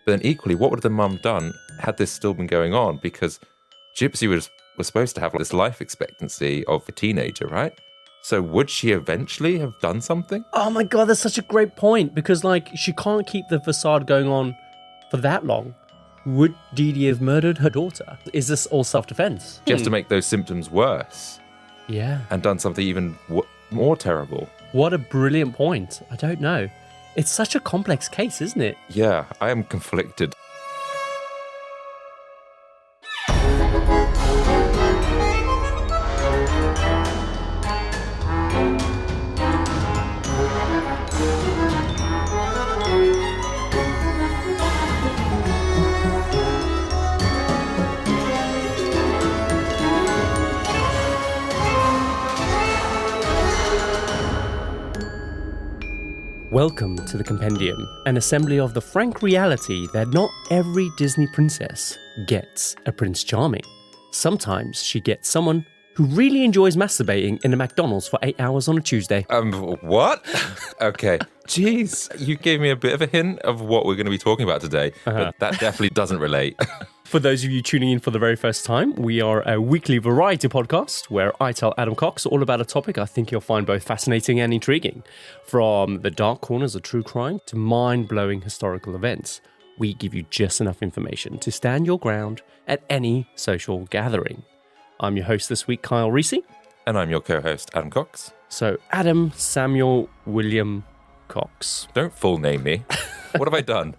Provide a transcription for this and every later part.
But then equally, what would the mum done had this still been going on? Because Gypsy was supposed to have this life expectancy of a teenager, right? So would she eventually have done something? Oh my God, that's such a great point. Because, like, she can't keep the facade going on for that long. Would Dee Dee have murdered her daughter? Is this all self-defense? Just to make those symptoms worse. Yeah. And done something even more terrible. What a brilliant point. I don't know. It's such a complex case, isn't it? Yeah, I am conflicted. Welcome to the Compendium, an assembly of the frank reality that not every Disney princess gets a Prince Charming. Sometimes she gets someone who really enjoys masturbating in a McDonald's for 8 hours on a Tuesday. What? Okay. Jeez, you gave me a bit of a hint of what we're going to be talking about today, but that definitely doesn't relate. For those of you tuning in for the very first time, we are a weekly variety podcast where I tell Adam Cox all about a topic I think you'll find both fascinating and intriguing. From the dark corners of true crime to mind-blowing historical events, we give you just enough information to stand your ground at any social gathering. I'm your host this week, Kyle Risi. And I'm your co-host, Adam Cox. So, Adam Samuel William Cox. Don't full name me. What have I done?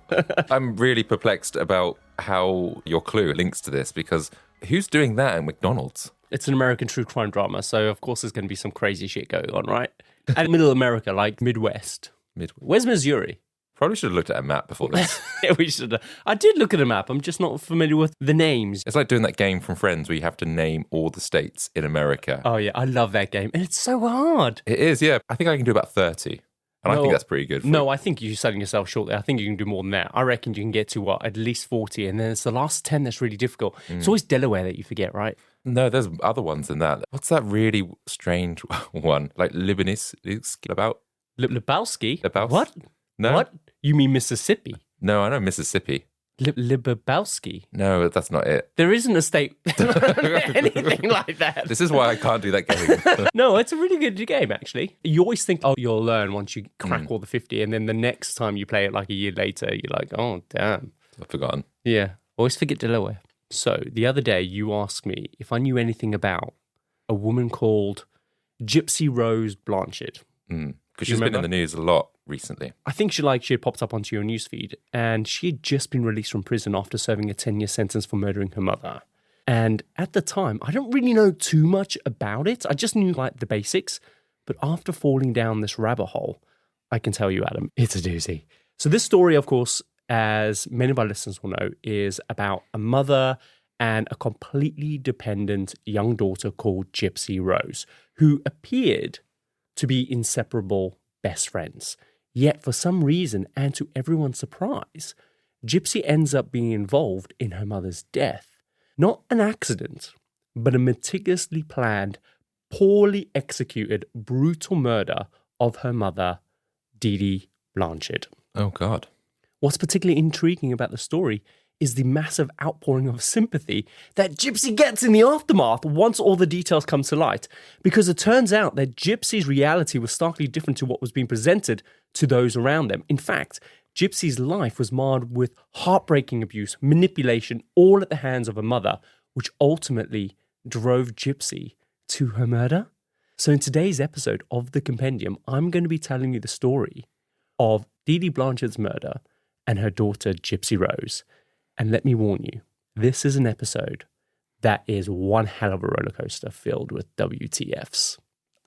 I'm really perplexed about how your clue links to this, because who's doing that at McDonald's? It's an American true crime drama, so of course there's going to be some crazy shit going on, right? And middle America, like Midwest. Where's Missouri? Probably should have looked at a map before this. Yeah, we should have. I did look at a map. I'm just not familiar with the names. It's like doing that game from Friends where you have to name all the states in America. Oh, yeah. I love that game. And it's so hard. It is, yeah. I think I can do about 30. And I think that's pretty good. I think you're selling yourself short there. I think you can do more than that. I reckon you can get to, at least 40. And then it's the last 10 that's really difficult. It's always Delaware that you forget, right? No, there's other ones than that. What's that really strange one? Like Lebowski? Lebowski? What? No. What? You mean Mississippi? No, I know Mississippi. Lebowski? No, that's not it. There isn't a state anything like that. This is why I can't do that game. No, it's a really good game, actually. You always think, you'll learn once you crack all the 50, and then the next time you play it like a year later, you're like, oh, damn. I've forgotten. Yeah, always forget Delaware. So, the other day, you asked me if I knew anything about a woman called Gypsy Rose Blanchard. Because she's been in the news a lot recently. I think she had popped up onto your newsfeed, and she had just been released from prison after serving a 10-year sentence for murdering her mother. And at the time, I don't really know too much about it. I just knew the basics. But after falling down this rabbit hole, I can tell you, Adam, it's a doozy. So this story, of course, as many of our listeners will know, is about a mother and a completely dependent young daughter called Gypsy Rose, who appeared to be inseparable best friends. Yet for some reason, and to everyone's surprise, Gypsy ends up being involved in her mother's death. Not an accident, but a meticulously planned, poorly executed, brutal murder of her mother, Dee Dee Blanchard. Oh, God. What's particularly intriguing about the story is the massive outpouring of sympathy that Gypsy gets in the aftermath once all the details come to light. Because it turns out that Gypsy's reality was starkly different to what was being presented to those around them. In fact, Gypsy's life was marred with heartbreaking abuse, manipulation, all at the hands of her mother, which ultimately drove Gypsy to her murder. So in today's episode of The Compendium, I'm going to be telling you the story of Dee Dee Blanchard's murder and her daughter, Gypsy Rose. And let me warn you, this is an episode that is one hell of a roller coaster filled with WTFs.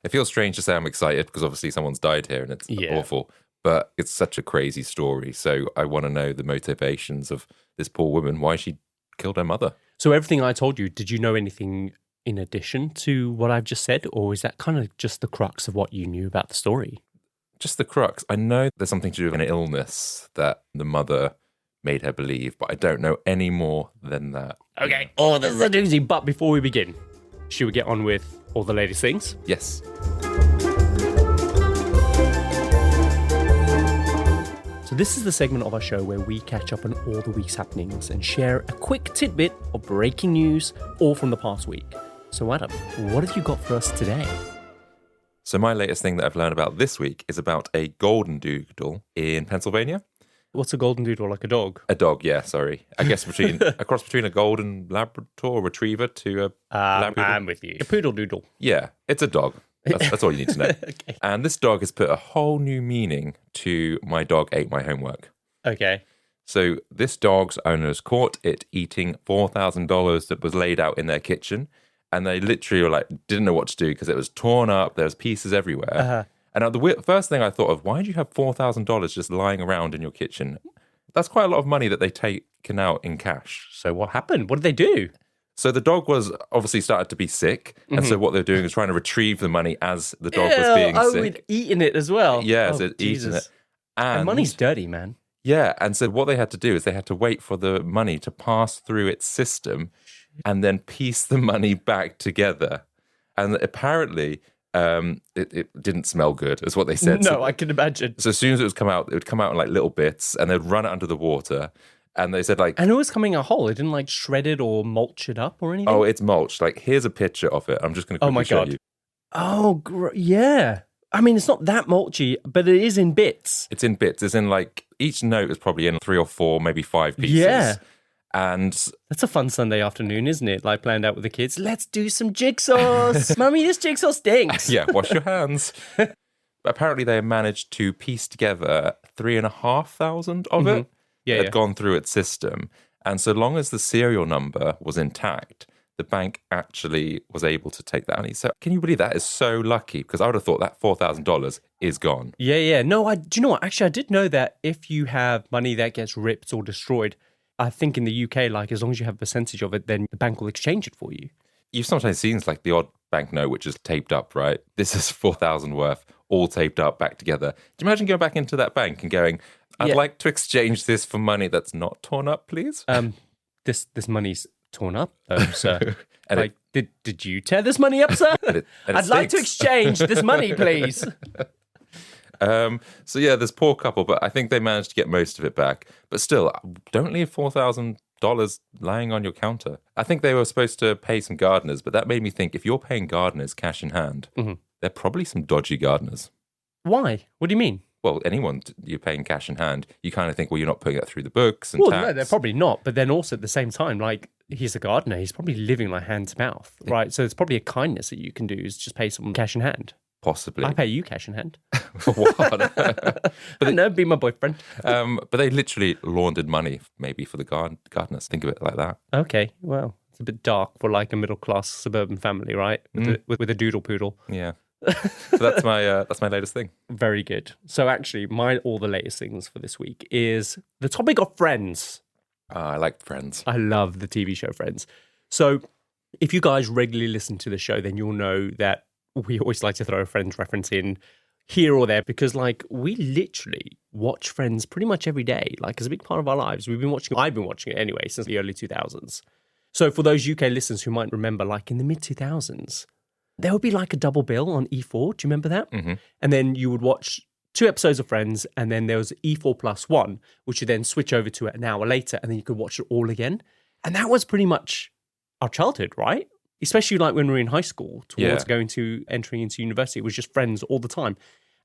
It feels strange to say I'm excited because obviously someone's died here and it's awful, but it's such a crazy story. So I want to know the motivations of this poor woman, why she killed her mother. So everything I told you, did you know anything in addition to what I've just said? Or is that kind of just the crux of what you knew about the story? Just the crux. I know there's something to do with an illness that the mother made her believe, but I don't know any more than that. Okay. Oh, this is a doozy. But before we begin, should we get on with all the latest things? Yes. So this is the segment of our show where we catch up on all the week's happenings and share a quick tidbit of breaking news, all from the past week. So Adam, what have you got for us today? So my latest thing that I've learned about this week is about a golden doodle in Pennsylvania. What's a golden doodle, like a dog? A dog, yeah, sorry. I guess a cross between a golden Labrador retriever to a Labrador. I'm with you. A poodle doodle. Yeah, it's a dog. That's all you need to know. Okay. And this dog has put a whole new meaning to my dog ate my homework. Okay. So this dog's owners caught it eating $4,000 that was laid out in their kitchen. And they literally were like, didn't know what to do because it was torn up. There's pieces everywhere. Uh-huh. And the first thing I thought of, why do you have $4,000 just lying around in your kitchen? That's quite a lot of money that they taken out in cash. So what happened? What did they do? So the dog was obviously started to be sick. And so what they're doing is trying to retrieve the money as the dog was being sick. We'd eaten it as well. Yeah, oh, so eating it. And money's dirty, man. Yeah, and so what they had to do is they had to wait for the money to pass through its system and then piece the money back together. And apparently it didn't smell good, is what they said. No, I can imagine. So as soon as it would come out in like little bits and they'd run it under the water. And they said like... And it was coming out whole. It didn't like shred it or mulch it up or anything? Oh, it's mulched. Like, here's a picture of it. I'm just going to quickly show you. Oh, yeah. I mean, it's not that mulchy, but it is in bits. It's in bits. It's in like... Each note is probably in 3 or 4, maybe 5 pieces. Yeah. And... That's a fun Sunday afternoon, isn't it? Like planned out with the kids. Let's do some jigsaws. Mummy, this jigsaw stinks. Yeah, wash your hands. Apparently, they managed to piece together 3,500 of it. Had gone through its system. And so long as the serial number was intact, the bank actually was able to take that money. So can you believe that is so lucky? Because I would have thought that $4,000 is gone. Yeah. No, do you know what? Actually, I did know that if you have money that gets ripped or destroyed, I think in the UK, like as long as you have a percentage of it, then the bank will exchange it for you. You've sometimes seen like the odd banknote which is taped up, right? This is 4,000 worth, all taped up back together. Do you imagine going back into that bank and going, I'd like to exchange this for money that's not torn up, please? This money's torn up, though, sir. And like, did you tear this money up, sir? I'd like to exchange this money, please. So yeah, this poor couple, but I think they managed to get most of it back. But still, don't leave $4,000 lying on your counter. I think they were supposed to pay some gardeners, but that made me think if you're paying gardeners cash in hand, they're probably some dodgy gardeners. Why? What do you mean? Well, anyone you're paying cash in hand, you kind of think, well, you're not putting that through the books and tax. No, they're probably not. But then also at the same time, like, he's a gardener. He's probably living like hand to mouth, right? So it's probably a kindness that you can do is just pay someone cash in hand. Possibly. I pay you cash in hand. What? Be my boyfriend. But they literally laundered money, maybe, for the gardeners. Think of it like that. Okay, well, it's a bit dark for like a middle-class suburban family, right? With a doodle poodle. Yeah. So that's my latest thing. Very good. So actually, all the latest things for this week is the topic of Friends. I like Friends. I love the TV show Friends. So if you guys regularly listen to the show, then you'll know that we always like to throw a Friends reference in here or there because, like, we literally watch Friends pretty much every day. Like, it's a big part of our lives. I've been watching it anyway since the early 2000s. So for those UK listeners who might remember, like in the mid-2000s, there would be like a double bill on E4. Do you remember that? Mm-hmm. And then you would watch 2 episodes of Friends, and then there was E4 plus 1, which you then switch over to an hour later, and then you could watch it all again. And that was pretty much our childhood, right? Especially like when we were in high school towards entering into university. It was just Friends all the time.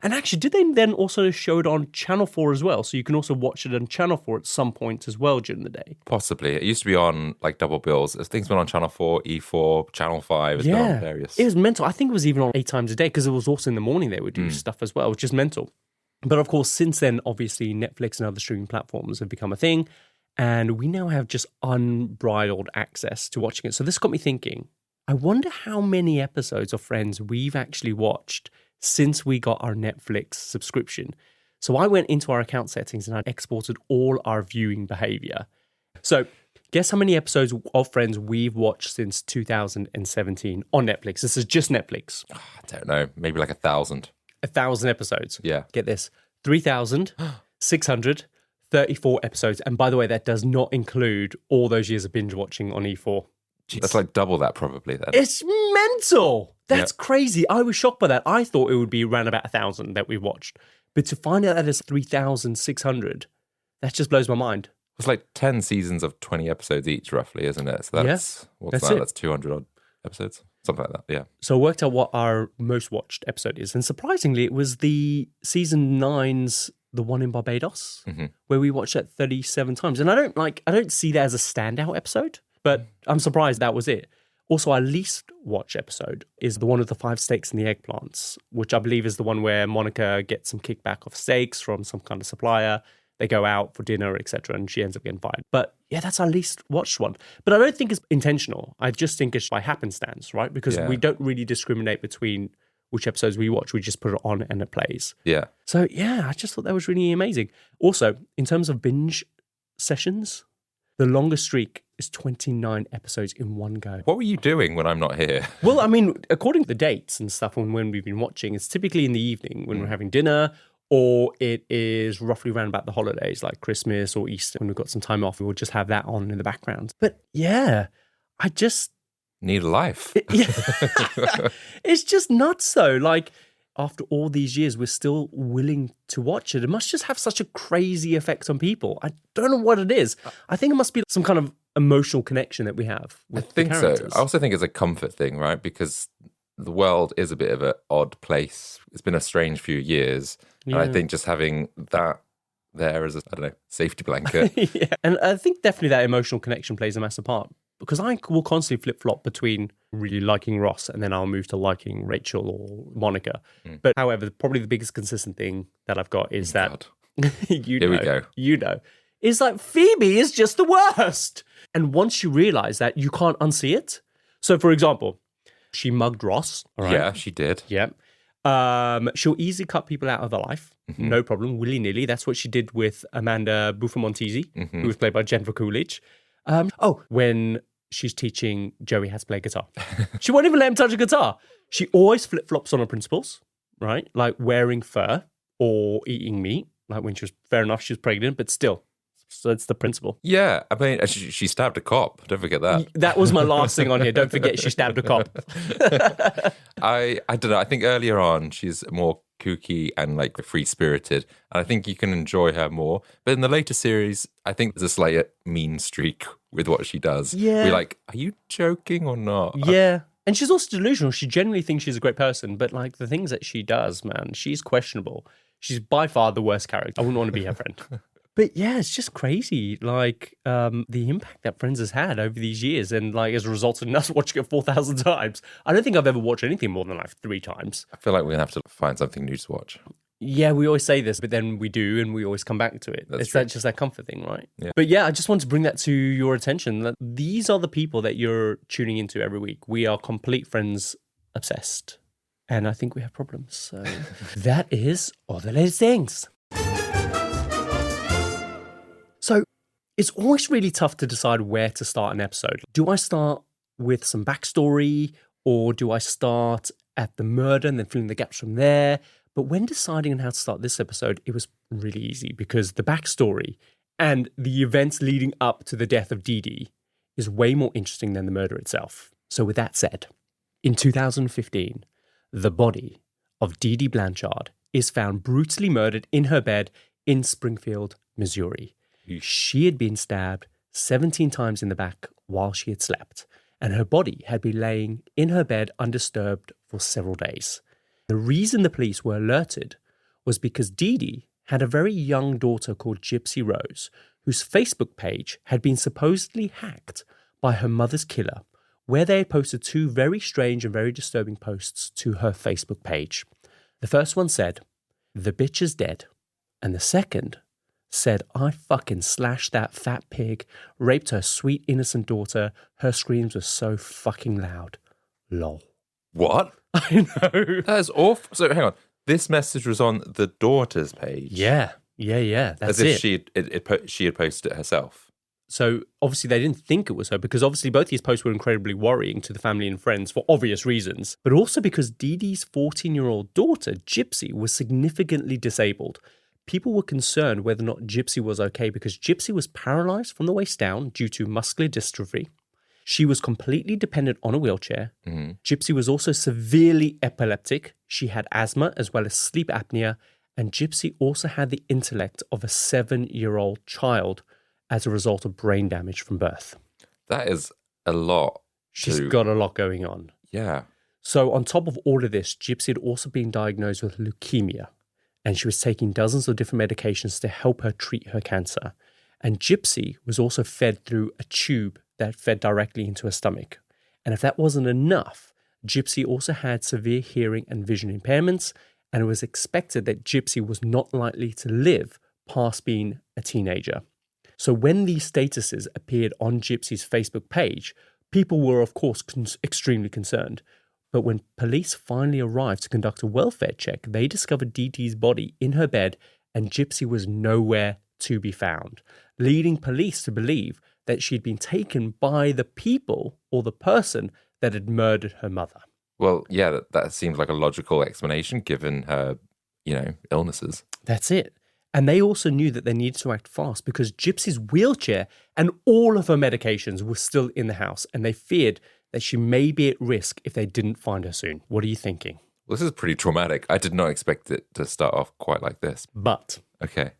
And actually, did they then also show it on Channel 4 as well? So you can also watch it on Channel 4 at some point as well during the day? Possibly. It used to be on like double bills. Things went on Channel 4, E4, Channel 5. It's been on various. It was mental. I think it was even on 8 times a day because it was also in the morning they would do stuff as well, which is mental. But of course, since then, obviously, Netflix and other streaming platforms have become a thing. And we now have just unbridled access to watching it. So this got me thinking, I wonder how many episodes of Friends we've actually watched since we got our Netflix subscription. So I went into our account settings and I exported all our viewing behavior. So guess how many episodes of Friends we've watched since 2017 on Netflix? This is just Netflix. I don't know. Maybe like 1,000. 1,000 episodes. Yeah. Get this. 3,634 episodes. And by the way, that does not include all those years of binge watching on E4. Jeez. That's like double that probably then. It's mental. That's crazy. I was shocked by that. I thought it would be around about 1,000 that we watched. But to find out that it's 3,600, that just blows my mind. It's like 10 seasons of 20 episodes each, roughly, isn't it? So that's, That's 200 odd episodes. Something like that, yeah. So I worked out what our most watched episode is. And surprisingly, it was the season 9's The One in Barbados, where we watched that 37 times. And I don't see that as a standout episode, but I'm surprised that was it. Also, our least watched episode is the one with the 5 steaks and the eggplants, which I believe is the one where Monica gets some kickback of steaks from some kind of supplier. They go out for dinner, etc., and she ends up getting fired. But yeah, that's our least watched one. But I don't think it's intentional. I just think it's by happenstance, right? Because we don't really discriminate between which episodes we watch. We just put it on and it plays. Yeah. So yeah, I just thought that was really amazing. Also, in terms of binge sessions, the longest streak is 29 episodes in one go. What were you doing when I'm not here? Well, I mean, according to the dates and stuff and when we've been watching, it's typically in the evening when we're having dinner, or it is roughly around about the holidays, like Christmas or Easter, when we've got some time off. We'll just have that on in the background. But yeah, I just... need a life. It's just nuts though. Like, after all these years, we're still willing to watch it. It must just have such a crazy effect on people. I don't know what it is. I think it must be some kind of emotional connection that we have with the characters. So. I also think it's a comfort thing, right? Because the world is a bit of an odd place. It's been a strange few years. Yeah. And I think just having that there as a, I don't know, safety blanket. Yeah. And I think definitely that emotional connection plays a massive part. Because I will constantly flip-flop between really liking Ross and then I'll move to liking Rachel or Monica. But however, probably the biggest consistent thing that I've got is that, Here we go. Is like Phoebe is just the worst. And once you realize that, you can't unsee it. So for example, she mugged Ross. All right? Yeah, she did. Yeah. She'll easily cut people out of her life. No problem, willy-nilly. That's what she did with Amanda Buffamontesi, who was played by Jennifer Coolidge. When she's teaching Joey how to play guitar. She won't even let him touch a guitar. She always flip-flops on her principles, right? Like wearing fur or eating meat. Like when she was, fair enough, she was pregnant, but still. So it's the principle. Yeah, I mean, she stabbed a cop. Don't forget that. That was my last thing on here. Don't forget she stabbed a cop. I don't know. I think earlier on, she's more kooky and like free-spirited. And I think you can enjoy her more. But in the later series, I think there's a slight mean streak with what she does. Yeah. We're like, are you joking or not? Yeah. And she's also delusional. She generally thinks she's a great person. But like the things that she does, man, she's questionable. She's by far the worst character. I wouldn't want to be her friend. But yeah, it's just crazy, like the impact that Friends has had over these years, and like as a result of us watching it 4,000 times. I don't think I've ever watched anything more than like 3 times. I feel like we're gonna have to find something new to watch. Yeah, we always say this, but then we do, and we always come back to it. It's just that comfort thing, right? Yeah. But yeah, I just want to bring that to your attention. That these are the people that you're tuning into every week. We are complete Friends obsessed, and I think we have problems. So that is all the latest things. So it's always really tough to decide where to start an episode. Do I start with some backstory, or do I start at the murder and then filling the gaps from there? But when deciding on how to start this episode, it was really easy because the backstory and the events leading up to the death of Dee Dee is way more interesting than the murder itself. So with that said, in 2015, the body of Dee Dee Blanchard is found brutally murdered in her bed in Springfield, Missouri. She had been stabbed 17 times in the back while she had slept, and her body had been laying in her bed undisturbed for several days. The reason the police were alerted was because Dee Dee had a very young daughter called Gypsy Rose, whose Facebook page had been supposedly hacked by her mother's killer, where they had posted 2 very strange and very disturbing posts to her Facebook page. The first one said, "The bitch is dead," and the second said, "I fucking slashed that fat pig, raped her sweet innocent daughter. Her screams were so fucking loud. Lol." What? I know. That is awful. So hang on. This message was on the daughter's page. Yeah. That's as if she had posted it herself. So obviously they didn't think it was her, because obviously both these posts were incredibly worrying to the family and friends for obvious reasons, but also because Dee Dee's 14-year-old daughter, Gypsy, was significantly disabled. People were concerned whether or not Gypsy was okay because Gypsy was paralyzed from the waist down due to muscular dystrophy. She was completely dependent on a wheelchair. Gypsy was also severely epileptic. She had asthma as well as sleep apnea, And Gypsy also had the intellect of a 7-year-old child as a result of brain damage from birth. That is a lot. She's got a lot going on. Yeah. So on top of all of this, Gypsy had also been diagnosed with leukemia, and she was taking dozens of different medications to help her treat her cancer. And Gypsy was also fed through a tube that fed directly into her stomach. And if that wasn't enough, Gypsy also had severe hearing and vision impairments, and it was expected that Gypsy was not likely to live past being a teenager. So when these statuses appeared on Gypsy's Facebook page, people were, of course, extremely concerned. But when police finally arrived to conduct a welfare check, they discovered Dee Dee's body in her bed, and Gypsy was nowhere to be found, leading police to believe that she'd been taken by the people or the person that had murdered her mother. Well, yeah, that seems like a logical explanation given her, illnesses. That's it. And they also knew that they needed to act fast because Gypsy's wheelchair and all of her medications were still in the house, and they feared that she may be at risk if they didn't find her soon. What are you thinking? Well, this is pretty traumatic. I did not expect it to start off quite like this. But okay.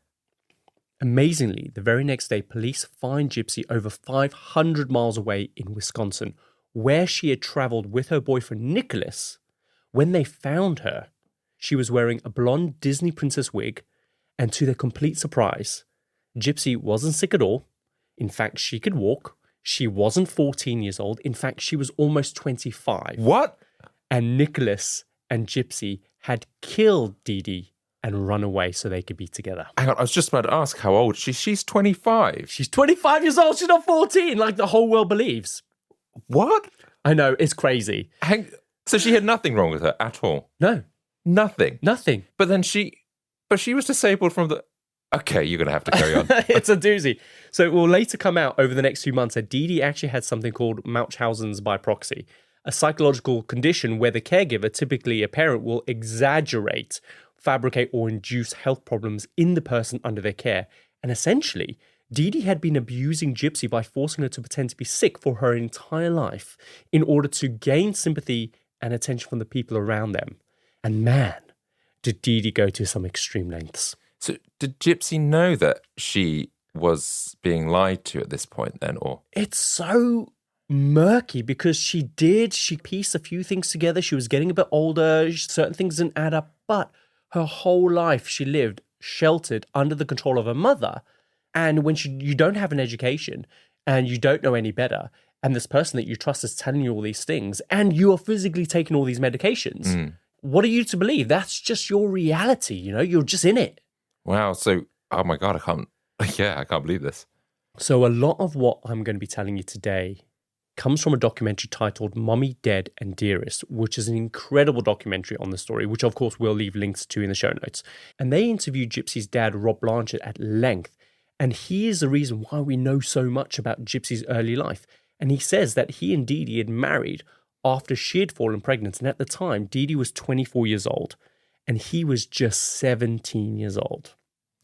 Amazingly, the very next day, police find Gypsy over 500 miles away in Wisconsin, where she had traveled with her boyfriend Nicholas. When they found her, she was wearing a blonde Disney princess wig, and to their complete surprise, Gypsy wasn't sick at all. In fact, she could walk. She wasn't 14 years old. In fact, she was almost 25. What? And Nicholas and Gypsy had killed Dee Dee and run away so they could be together. Hang on, I was just about to ask how old she's 25. She's 25 years old. She's not 14, like the whole world believes. What? I know, it's crazy. So she had nothing wrong with her at all? No. Nothing? Nothing. But she was disabled from the... Okay, you're going to have to carry on. It's a doozy. So it will later come out over the next few months that Dee Dee actually had something called Munchausen's by proxy, a psychological condition where the caregiver, typically a parent, will exaggerate, fabricate, or induce health problems in the person under their care. And essentially, Dee Dee had been abusing Gypsy by forcing her to pretend to be sick for her entire life in order to gain sympathy and attention from the people around them. And man, did Dee Dee go to some extreme lengths. So did Gypsy know that she was being lied to at this point then, or? It's so murky because she pieced a few things together. She was getting a bit older. Certain things didn't add up, but her whole life she lived sheltered under the control of her mother. And when you don't have an education and you don't know any better, and this person that you trust is telling you all these things, and you are physically taking all these medications, what are you to believe? That's just your reality, you're just in it. Wow. So, oh my God, I can't believe this. So a lot of what I'm going to be telling you today comes from a documentary titled Mommy, Dead and Dearest, which is an incredible documentary on the story, which of course we'll leave links to in the show notes. And they interviewed Gypsy's dad, Rob Blanchard, at length. And he is the reason why we know so much about Gypsy's early life. And he says that he and Dee Dee had married after she had fallen pregnant. And at the time, Dee Dee was 24 years old and he was just 17 years old.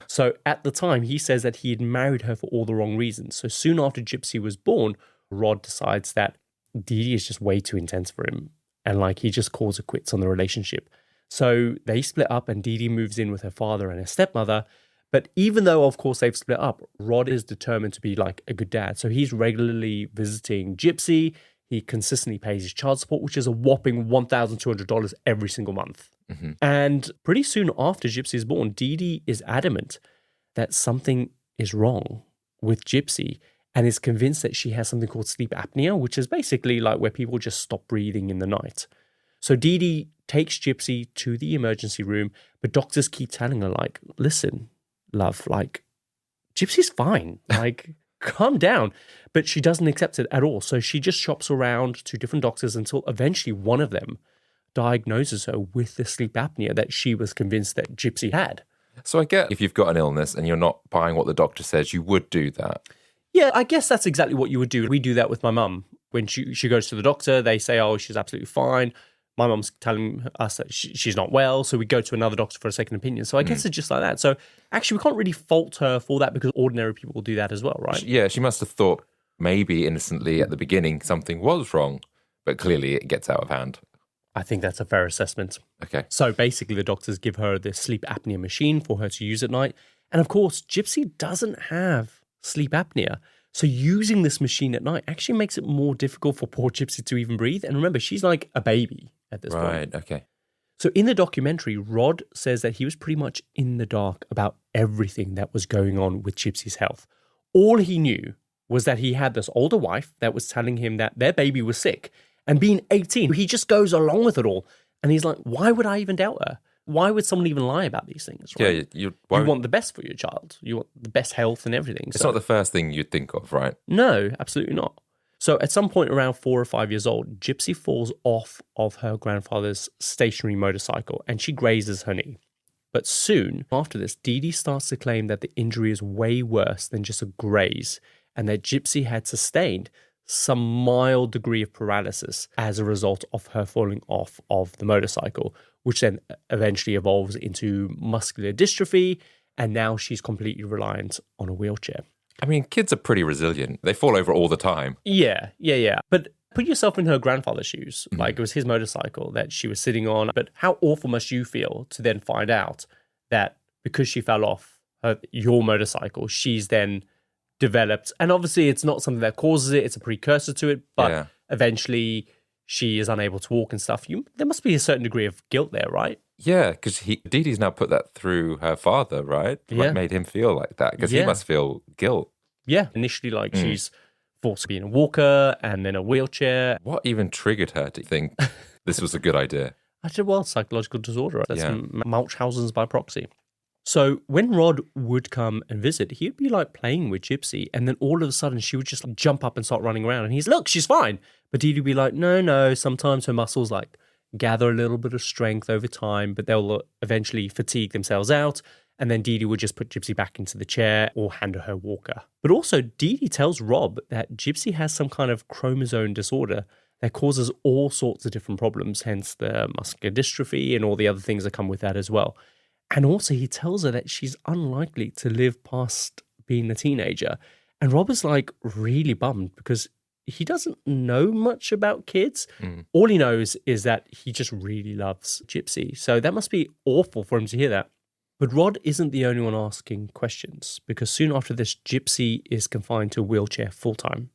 So at the time, he says that he had married her for all the wrong reasons. So soon after Gypsy was born, Rod decides that Dee Dee is just way too intense for him. And he just calls it quits on the relationship. So they split up and Dee Dee moves in with her father and her stepmother. But even though, of course, they've split up, Rod is determined to be a good dad. So he's regularly visiting Gypsy. He consistently pays his child support, which is a whopping $1,200 every single month. Mm-hmm. And pretty soon after Gypsy is born, Dee Dee is adamant that something is wrong with Gypsy and is convinced that she has something called sleep apnea, which is basically where people just stop breathing in the night. So Dee Dee takes Gypsy to the emergency room, but doctors keep telling her, listen, love, Gypsy's fine. Calm down. But she doesn't accept it at all. So she just shops around to different doctors until eventually one of them diagnoses her with the sleep apnea that she was convinced that Gypsy had. So I get if you've got an illness and you're not buying what the doctor says, you would do that. Yeah, I guess that's exactly what you would do. We do that with my mum. When she goes to the doctor, they say, oh, she's absolutely fine. My mum's telling us that she's not well, so we go to another doctor for a second opinion. So I guess it's just like that. So actually, we can't really fault her for that because ordinary people will do that as well, right? Yeah, she must have thought maybe innocently at the beginning something was wrong, but clearly it gets out of hand. I think that's a fair assessment. Okay. So basically, the doctors give her this sleep apnea machine for her to use at night. And of course, Gypsy doesn't have sleep apnea. So using this machine at night actually makes it more difficult for poor Gypsy to even breathe. And remember, she's like a baby at this point. Right, okay. So in the documentary, Rod says that he was pretty much in the dark about everything that was going on with Gypsy's health. All he knew was that he had this older wife that was telling him that their baby was sick. And being 18, he just goes along with it all. And he's like, why would I even doubt her? Why would someone even lie about these things? Right? Yeah, you want the best for your child. You want the best health and everything. It's not the first thing you'd think of, right? No, absolutely not. So at some point around 4 or 5 years old, Gypsy falls off of her grandfather's stationary motorcycle and she grazes her knee. But soon after this, Dee Dee starts to claim that the injury is way worse than just a graze and that Gypsy had sustained some mild degree of paralysis as a result of her falling off of the motorcycle, which then eventually evolves into muscular dystrophy, and now she's completely reliant on a wheelchair. I mean, kids are pretty resilient. They fall over all the time. Yeah. But put yourself in her grandfather's shoes. Like, it was his motorcycle that she was sitting on. But how awful must you feel to then find out that because she fell off your motorcycle, she's then developed, and obviously it's not something that causes it, it's a precursor to it, but eventually she is unable to walk and stuff. There must be a certain degree of guilt there, right? Yeah, because Dee Dee's now put that through her father, right? Like, made him feel like that, because he must feel guilt. Yeah, initially she's forced to be in a walker and then a wheelchair. What even triggered her to think this was a good idea? I said, well, psychological disorder. That's Munchausen's by proxy. So when Rod would come and visit, he'd be like playing with Gypsy, and then all of a sudden she would just jump up and start running around, and he's, look, she's fine. But Dee Dee would be like, no, sometimes her muscles like gather a little bit of strength over time, but they'll eventually fatigue themselves out, and then Dee Dee would just put Gypsy back into the chair or hand her walker. But also, Dee Dee tells Rob that Gypsy has some kind of chromosome disorder that causes all sorts of different problems, hence the muscular dystrophy and all the other things that come with that as well. And also, he tells her that she's unlikely to live past being a teenager. And Rob is like really bummed because he doesn't know much about kids. All he knows is that he just really loves Gypsy. So that must be awful for him to hear that. But Rod isn't the only one asking questions, because soon after this, Gypsy is confined to a wheelchair full-time.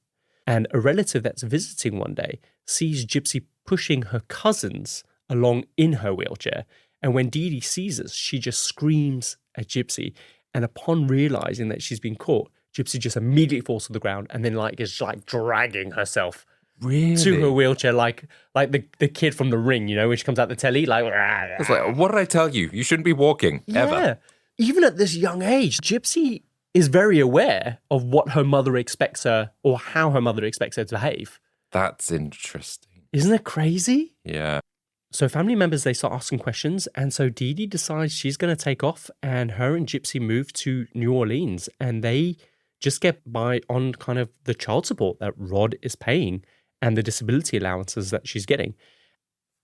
And a relative that's visiting one day sees Gypsy pushing her cousins along in her wheelchair. And when Dee Dee sees this, she just screams at Gypsy. And upon realizing that she's been caught, Gypsy just immediately falls to the ground and then is dragging herself to her wheelchair, like the kid from The Ring, when she comes out the telly, It's like, what did I tell you? You shouldn't be walking, ever. Even at this young age, Gypsy is very aware of what her mother expects her, or how her mother expects her to behave. That's interesting. Isn't it crazy? Yeah. So family members, they start asking questions, and so Dee Dee decides she's going to take off, and her and Gypsy move to New Orleans, and they just get by on kind of the child support that Rod is paying and the disability allowances that she's getting.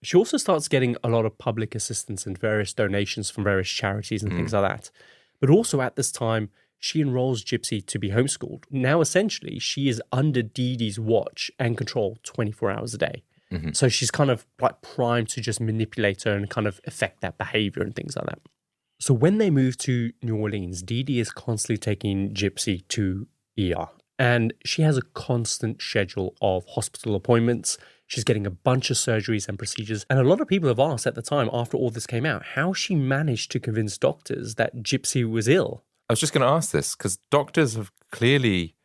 She also starts getting a lot of public assistance and various donations from various charities and things like that. But also at this time, she enrolls Gypsy to be homeschooled. Now, essentially, she is under Dee Dee's watch and control 24 hours a day. So she's kind of like primed to just manipulate her and kind of affect that behavior and things like that. So when they move to New Orleans, Dee Dee is constantly taking Gypsy to ER. And she has a constant schedule of hospital appointments. She's getting a bunch of surgeries and procedures. And a lot of people have asked at the time, after all this came out, how she managed to convince doctors that Gypsy was ill. I was just going to ask this, because doctors have clearly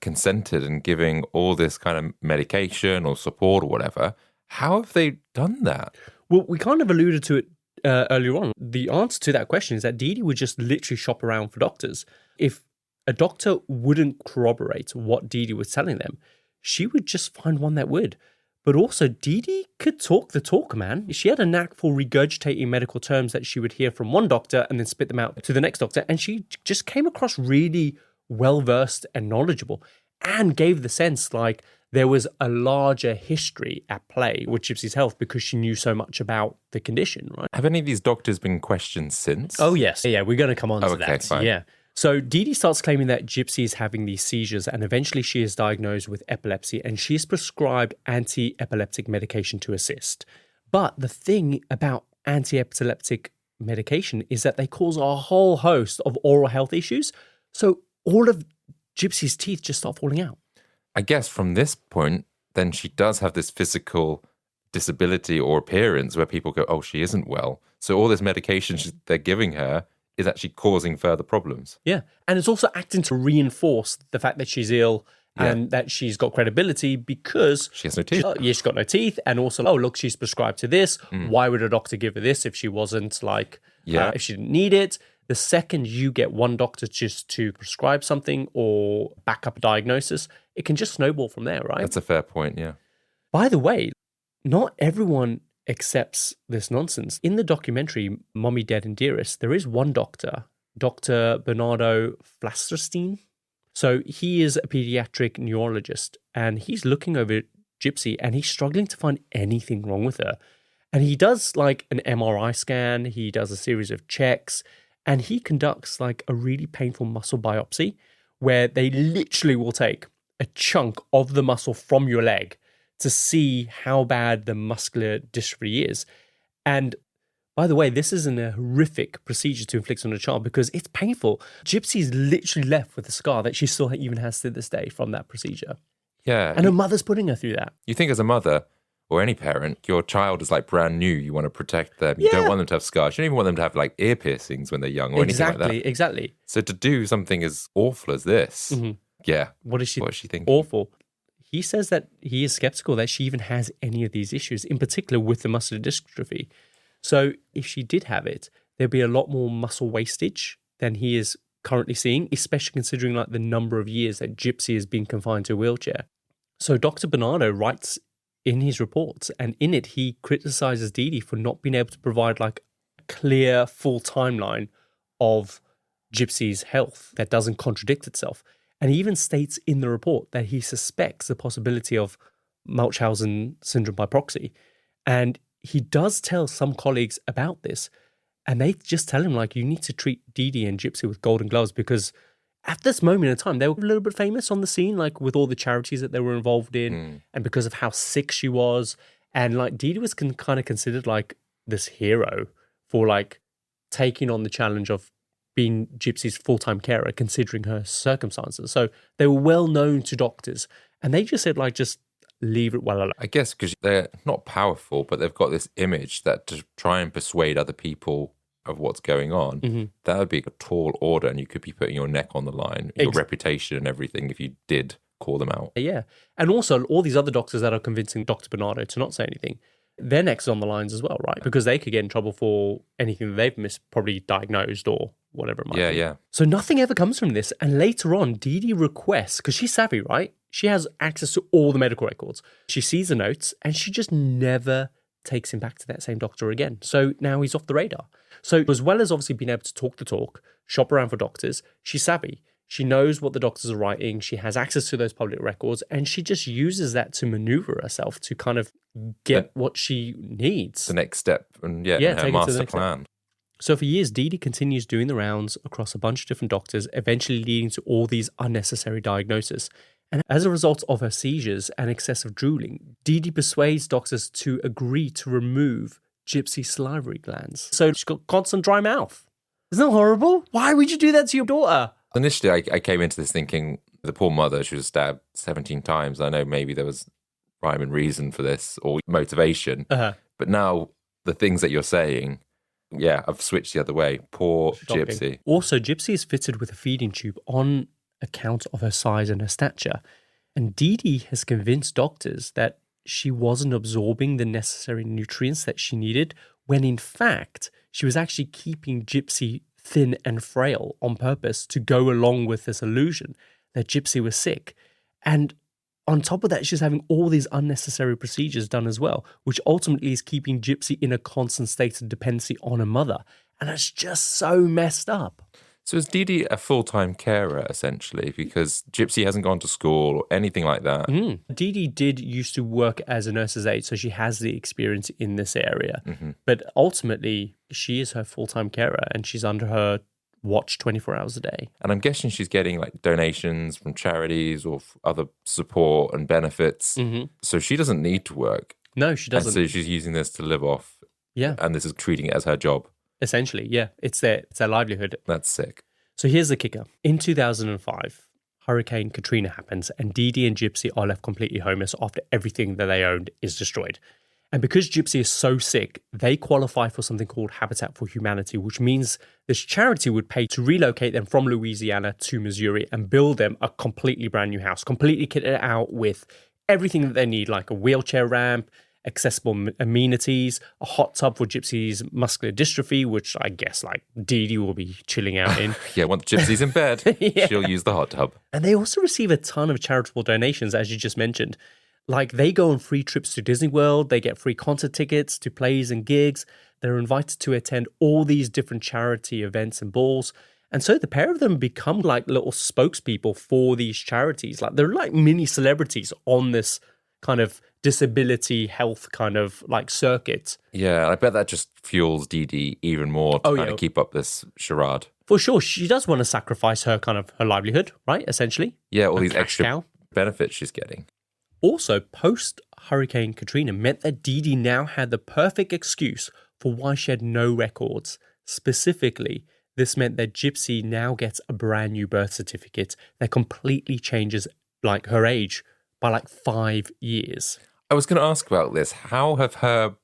consented in giving all this kind of medication or support or whatever. How have they done that? Well, we kind of alluded to it earlier on. The answer to that question is that Dee Dee would just literally shop around for doctors. If a doctor wouldn't corroborate what Dee Dee was telling them, she would just find one that would. But also, Dee Dee could talk the talk, man. She had a knack for regurgitating medical terms that she would hear from one doctor and then spit them out to the next doctor. And she just came across really well-versed and knowledgeable, and gave the sense like there was a larger history at play with Gypsy's health because she knew so much about the condition, right? Have any of these doctors been questioned since? Oh, yes. Yeah, we're going to come on to that. Fine. Yeah. So Dee Dee starts claiming that Gypsy is having these seizures, and eventually she is diagnosed with epilepsy, and she is prescribed anti-epileptic medication to assist. But the thing about anti-epileptic medication is that they cause a whole host of oral health issues. So all of Gypsy's teeth just start falling out. I guess from this point, then she does have this physical disability or appearance where people go, oh, she isn't well. So all this medication they're giving her is actually causing further problems. Yeah. And it's also acting to reinforce the fact that she's ill and that she's got credibility because she has no teeth. She's got no teeth. And also, oh, look, she's prescribed to this. Why would a doctor give her this if she wasn't if she didn't need it? The second you get one doctor just to prescribe something or back up a diagnosis, it can just snowball from there, right? That's a fair point, yeah. By the way, not everyone accepts this nonsense. In the documentary, Mommy, Dead and Dearest, there is one doctor, Dr. Bernardo Flasterstein. So he is a pediatric neurologist and he's looking over Gypsy and he's struggling to find anything wrong with her. And he does like an MRI scan, he does a series of checks, and he conducts like a really painful muscle biopsy where they literally will take a chunk of the muscle from your leg to see how bad the muscular dystrophy is. And by the way, this isn't a horrific procedure to inflict on a child because it's painful. Gypsy's literally left with a scar that she still even has to this day from that procedure. Yeah. And her mother's putting her through that. You think as a mother or any parent, your child is like brand new. You want to protect them. You don't want them to have scars. You don't even want them to have like ear piercings when they're young or anything like that. Exactly. So to do something as awful as this, What is she thinking? Awful. He says that he is skeptical that she even has any of these issues, in particular with the muscular dystrophy. So if she did have it, there'd be a lot more muscle wastage than he is currently seeing, especially considering like the number of years that Gypsy has been confined to a wheelchair. So Dr. Bernardo writes in his reports, and in it he criticizes Dee Dee for not being able to provide like a clear, full timeline of Gypsy's health that doesn't contradict itself. And he even states in the report that he suspects the possibility of Munchausen syndrome by proxy. And he does tell some colleagues about this, and they just tell him, like, you need to treat Dee Dee and Gypsy with golden gloves because at this moment in time, they were a little bit famous on the scene, like with all the charities that they were involved in and because of how sick she was. And like Dee Dee was kind of considered like this hero for like taking on the challenge of being Gypsy's full-time carer, considering her circumstances. So they were well known to doctors, and they just said, like, just leave it well alone. I guess because they're not powerful, but they've got this image that to try and persuade other people of what's going on, that would be a tall order, and you could be putting your neck on the line, your reputation and everything if you did call them out. Yeah. And also all these other doctors that are convincing Dr. Bernardo to not say anything, their neck's on the lines as well, right? Because they could get in trouble for anything that they've probably diagnosed or whatever it might be. Yeah. So nothing ever comes from this. And later on, Dee Dee requests, because she's savvy, right? She has access to all the medical records. She sees the notes and she just never takes him back to that same doctor again. So now he's off the radar. So as well as obviously being able to talk the talk, shop around for doctors, she's savvy. She knows what the doctors are writing. She has access to those public records, and she just uses that to maneuver herself to kind of get what she needs. The next step, and her master plan. So for years, Dee Dee continues doing the rounds across a bunch of different doctors, eventually leading to all these unnecessary diagnoses. And as a result of her seizures and excessive drooling, Dee Dee persuades doctors to agree to remove Gypsy's salivary glands. So she's got constant dry mouth. Isn't that horrible? Why would you do that to your daughter? Initially, I came into this thinking the poor mother, she was stabbed 17 times. I know maybe there was rhyme and reason for this or motivation. But now the things that you're saying, I've switched the other way. Poor Shocking. Gypsy. Also, Gypsy is fitted with a feeding tube on account of her size and her stature. And Dee Dee has convinced doctors that she wasn't absorbing the necessary nutrients that she needed, when in fact, she was actually keeping Gypsy thin and frail on purpose to go along with this illusion that Gypsy was sick. And on top of that, she's having all these unnecessary procedures done as well, which ultimately is keeping Gypsy in a constant state of dependency on her mother. And it's just so messed up. So is Dee Dee a full-time carer, essentially, because Gypsy hasn't gone to school or anything like that? Dee Dee did used to work as a nurse's aide, so she has the experience in this area. But ultimately, she is her full-time carer, and she's under her watch 24 hours a day. And I'm guessing she's getting like donations from charities or other support and benefits. So she doesn't need to work. No, she doesn't. And so she's using this to live off. Yeah. And this is treating it as her job. Essentially, yeah. It's their livelihood. That's sick. So here's the kicker. In 2005, Hurricane Katrina happens and Dee Dee and Gypsy are left completely homeless after everything that they owned is destroyed. And because Gypsy is so sick, they qualify for something called Habitat for Humanity, which means this charity would pay to relocate them from Louisiana to Missouri and build them a completely brand new house, completely kitted out with everything that they need, like a wheelchair ramp, accessible amenities, a hot tub for Gypsy's muscular dystrophy, which I guess like Dee Dee will be chilling out in. Yeah, once Gypsy's in bed, she'll use the hot tub. And they also receive a ton of charitable donations, as you just mentioned. Like they go on free trips to Disney World, they get free concert tickets to plays and gigs, they're invited to attend all these different charity events and balls. And so the pair of them become like little spokespeople for these charities. Like they're like mini celebrities on this kind of disability health kind of like circuit. Yeah, I bet that just fuels Dee Dee even more to kind of keep up this charade. For sure, she does want to sacrifice her livelihood, right, essentially? Yeah, all these extra benefits she's getting. Also, post-Hurricane Katrina meant that Dee Dee now had the perfect excuse for why she had no records. Specifically, this meant that Gypsy now gets a brand new birth certificate that completely changes like her age by like 5 years. I was going to ask about this. How have her,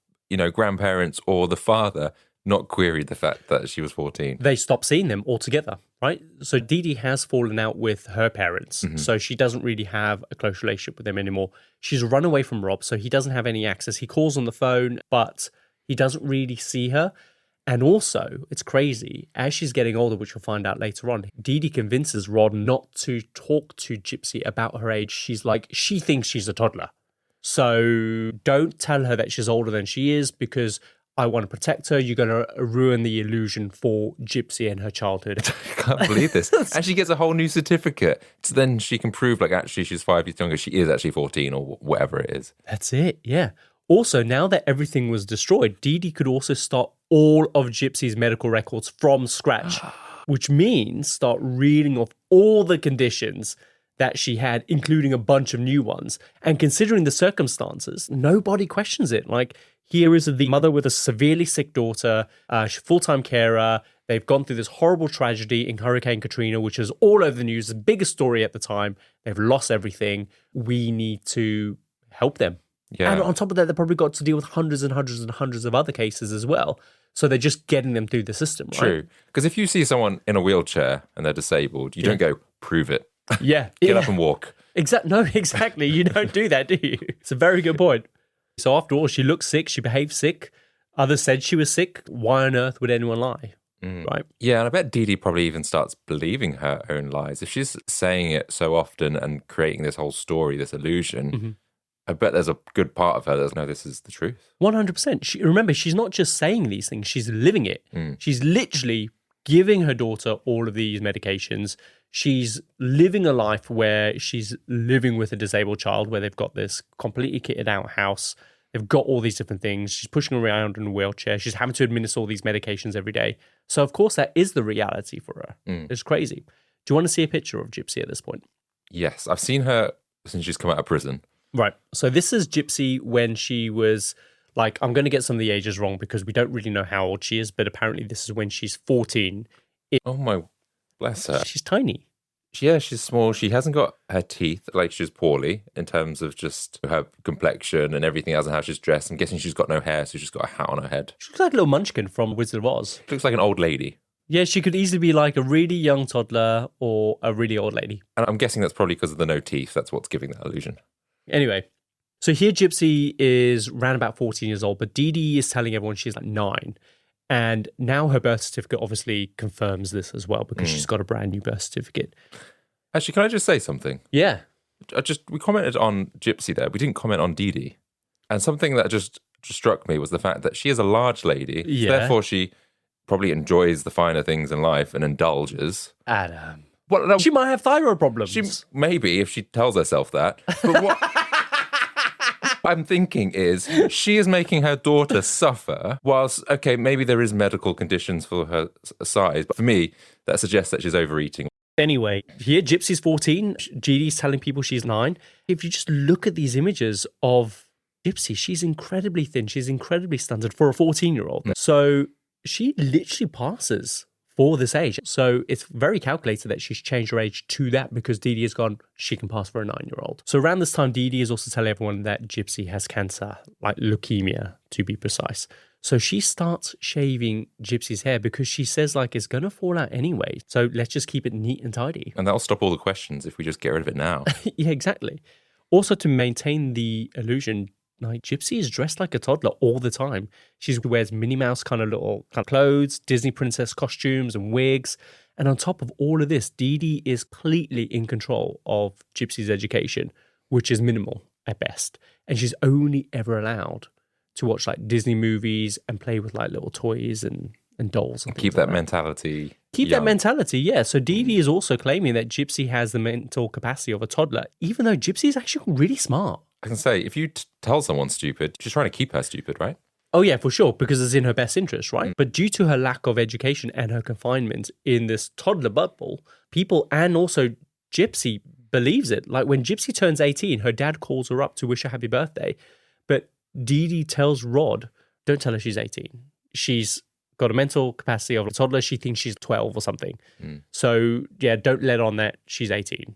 grandparents or the father not queried the fact that she was 14? They stopped seeing them altogether, right? So Dee Dee has fallen out with her parents, so she doesn't really have a close relationship with them anymore. She's run away from Rob, so he doesn't have any access. He calls on the phone, but he doesn't really see her. And also, it's crazy, as she's getting older, which we'll find out later on, Dee Dee convinces Rod not to talk to Gypsy about her age. She's like, she thinks she's a toddler. So don't tell her that she's older than she is because I want to protect her. You're going to ruin the illusion for Gypsy and her childhood. I can't believe this. And she gets a whole new certificate. So then she can prove, like, actually she's 5 years younger. She is actually 14 or whatever it is. That's it, yeah. Also, now that everything was destroyed, Dee Dee could also start all of Gypsy's medical records from scratch, which means start reading off all the conditions that she had, including a bunch of new ones. And considering the circumstances, nobody questions it. Like, here is the mother with a severely sick daughter, full-time carer. They've gone through this horrible tragedy in Hurricane Katrina, which is all over the news, the biggest story at the time. They've lost everything. We need to help them. Yeah. And on top of that, they probably got to deal with hundreds and hundreds and hundreds of other cases as well. So they're just getting them through the system, right? True. Because if you see someone in a wheelchair and they're disabled, you don't go, prove it. Yeah. Get up and walk. No, exactly. You don't do that, do you? It's a very good point. So after all, she looks sick. She behaved sick. Others said she was sick. Why on earth would anyone lie? Right? Yeah, and I bet Dee Dee probably even starts believing her own lies. If she's saying it so often and creating this whole story, this illusion, I bet there's a good part of her that doesn't know this is the truth. 100%. Remember, she's not just saying these things, she's living it. She's literally giving her daughter all of these medications. She's living a life where she's living with a disabled child, where they've got this completely kitted out house. They've got all these different things. She's pushing around in a wheelchair. She's having to administer all these medications every day. So, of course, that is the reality for her. It's crazy. Do you want to see a picture of Gypsy at this point? Yes, I've seen her since she's come out of prison. Right. So this is Gypsy when she was like, I'm going to get some of the ages wrong because we don't really know how old she is, but apparently this is when she's 14. Oh my, bless her. She's tiny. Yeah, she's small. She hasn't got her teeth, like she's poorly in terms of just her complexion and everything else and how she's dressed. I'm guessing she's got no hair, so she's got a hat on her head. She looks like a little munchkin from Wizard of Oz. She looks like an old lady. Yeah, she could easily be like a really young toddler or a really old lady. And I'm guessing that's probably because of the no teeth. That's what's giving that illusion. Anyway, so here Gypsy is around about 14 years old, but Dee Dee is telling everyone she's like 9. And now her birth certificate obviously confirms this as well because she's got a brand new birth certificate. Actually, can I just say something? Yeah. We commented on Gypsy there. We didn't comment on Dee Dee. And something that just struck me was the fact that she is a large lady. Yeah. Therefore, she probably enjoys the finer things in life and indulges. Adam. What, no, she might have thyroid problems. Maybe, if she tells herself that. But what I'm thinking is she is making her daughter suffer whilst, okay, maybe there is medical conditions for her size. But for me, that suggests that she's overeating. Anyway, here Gypsy's 14. Dee Dee's telling people she's 9. If you just look at these images of Gypsy, she's incredibly thin. She's incredibly stunted for a 14-year-old. So she literally passes for this age. So it's very calculated that she's changed her age to that because Dee Dee has gone, she can pass for a 9-year-old. So around this time, Dee Dee is also telling everyone that Gypsy has cancer, like leukemia to be precise. So she starts shaving Gypsy's hair because she says like it's going to fall out anyway. So let's just keep it neat and tidy. And that'll stop all the questions if we just get rid of it now. Yeah, exactly. Also to maintain the illusion, like Gypsy is dressed like a toddler all the time. She wears Minnie Mouse kind of little clothes, Disney princess costumes and wigs. And on top of all of this, Dee Dee is completely in control of Gypsy's education, which is minimal at best. And she's only ever allowed to watch like Disney movies and play with like little toys and dolls. And keep that mentality. Keep that mentality, yeah. So Dee Dee is also claiming that Gypsy has the mental capacity of a toddler, even though Gypsy is actually really smart. I can say, if you tell someone stupid, she's trying to keep her stupid, right? Oh, yeah, for sure, because it's in her best interest, right? But due to her lack of education and her confinement in this toddler bubble, people and also Gypsy believes it. Like when Gypsy turns 18, her dad calls her up to wish her happy birthday. But Dee Dee tells Rod, don't tell her she's 18. She's got a mental capacity of a toddler. She thinks she's 12 or something. So, yeah, don't let on that she's 18.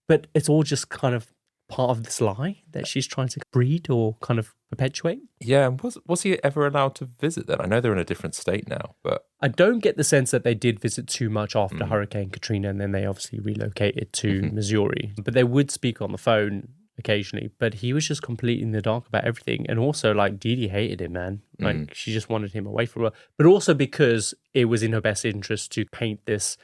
But it's all just kind of part of this lie that she's trying to breed or kind of perpetuate. Yeah, was he ever allowed to visit then? I know they're in a different state now, but... I don't get the sense that they did visit too much after Hurricane Katrina, and then they obviously relocated to Missouri. But they would speak on the phone occasionally, but he was just completely in the dark about everything. And also, like, Dee Dee hated him, man. Like, she just wanted him away from her. But also because it was in her best interest to paint this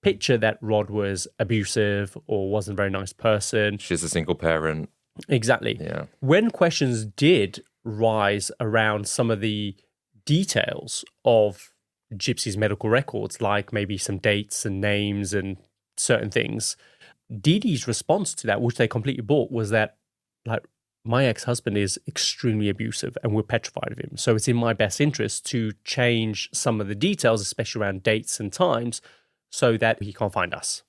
picture that Rod was abusive or wasn't a very nice person. She's a single parent. Exactly. Yeah. When questions did rise around some of the details of Gypsy's medical records, like maybe some dates and names and certain things, Dee Dee's response to that, which they completely bought, was that, like, my ex-husband is extremely abusive and we're petrified of him. So it's in my best interest to change some of the details, especially around dates and times, so that he can't find us.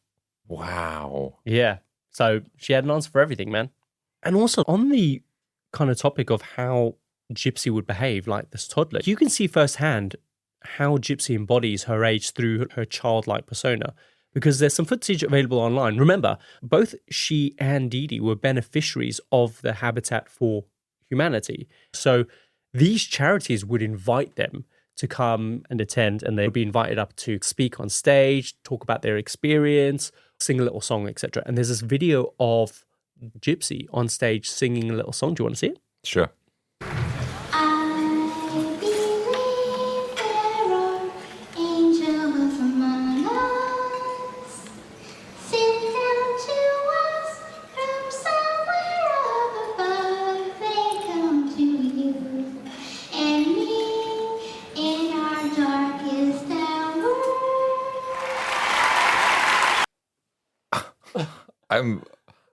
Wow. Yeah. So she had an answer for everything, man. And also on the kind of topic of how Gypsy would behave like this toddler, you can see firsthand how Gypsy embodies her age through her childlike persona, because there's some footage available online. Remember, both she and Dee Dee were beneficiaries of the Habitat for Humanity. So these charities would invite them to come and attend, and they'd be invited up to speak on stage, talk about their experience, sing a little song, etc. And there's this video of Gypsy on stage singing a little song. Do you want to see it? Sure.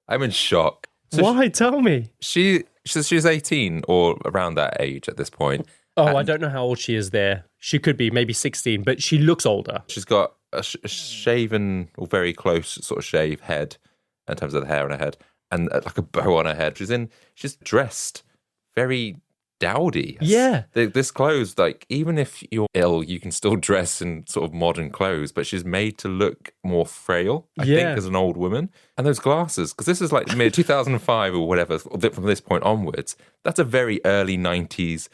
I'm in shock. So why? Tell me. She's 18 or around that age at this point. Oh, I don't know how old she is there. She could be maybe 16, but she looks older. She's got a shaven or very close sort of shave head in terms of the hair on her head and like a bow on her head. She's dressed very dowdy. Yeah. This clothes, like, even if you're ill, you can still dress in sort of modern clothes, but she's made to look more frail, I think, as an old woman. And those glasses, because this is like mid 2005 or whatever, from this point onwards, that's a very early 90s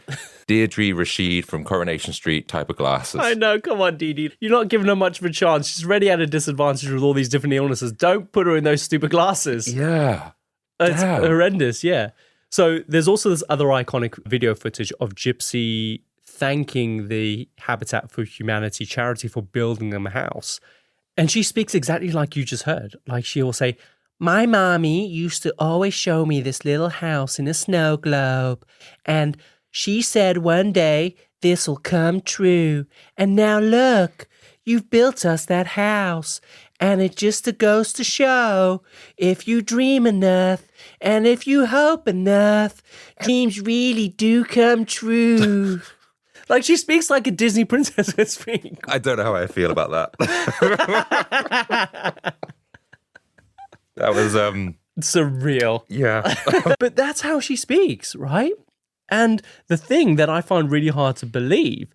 Deirdre Rashid from Coronation Street type of glasses. I know, come on, Dee Dee. You're not giving her much of a chance. She's already at a disadvantage with all these different illnesses. Don't put her in those stupid glasses. Yeah. It's horrendous, yeah. So there's also this other iconic video footage of Gypsy thanking the Habitat for Humanity charity for building them a house. And she speaks exactly like you just heard. Like, she will say, my mommy used to always show me this little house in a snow globe. And she said one day, this'll come true. And now look, you've built us that house. And it just goes to show, if you dream enough and if you hope enough, dreams really do come true. Like, she speaks like a Disney princess would speak. I don't know how I feel about that. That was surreal. Yeah. But that's how she speaks, right? And the thing that I find really hard to believe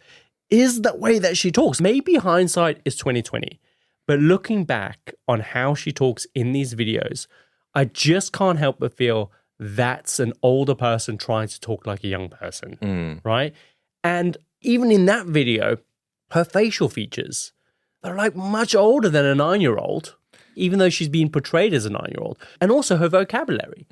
is the way that she talks. Maybe hindsight is 2020, but looking back on how she talks in these videos, I just can't help but feel that's an older person trying to talk like a young person, right? And even in that video, her facial features are like much older than a 9-year-old, even though she's being portrayed as a 9-year-old. And also her vocabulary.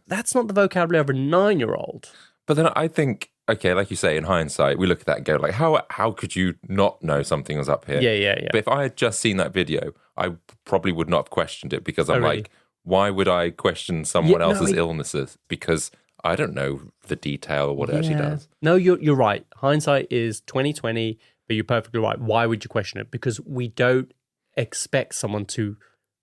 That's not the vocabulary of a 9-year-old. But then I think, okay, like you say, in hindsight, we look at that and go like, how could you not know something was up here? Yeah. But if I had just seen that video, I probably would not have questioned it because I'm really? Why would I question someone else's illnesses? Because I don't know the detail or what it actually does. No, you're right. Hindsight is 2020, but you're perfectly right. Why would you question it? Because we don't expect someone to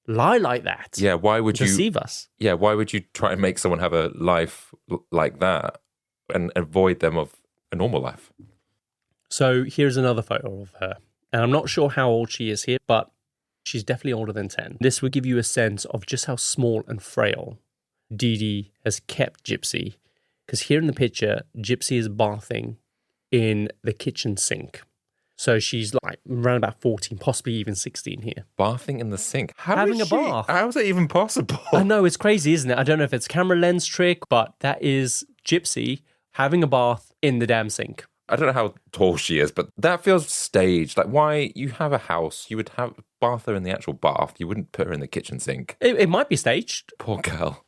lie like that. Yeah, why would you deceive us? Yeah, why would you try and make someone have a life like that and avoid them of a normal life? So here's another photo of her. And I'm not sure how old she is here, but she's definitely older than 10. This would give you a sense of just how small and frail Dee Dee has kept Gypsy. Because here in the picture, Gypsy is bathing in the kitchen sink. So she's like around about 14, possibly even 16 here. Bathing in the sink? Having a bath. How is that even possible? I know, it's crazy, isn't it? I don't know if it's a camera lens trick, but that is Gypsy having a bath in the damn sink. I don't know how tall she is, but that feels staged. Like, why you have a house, you would have bath her in the actual bath. You wouldn't put her in the kitchen sink. It might be staged. Poor girl.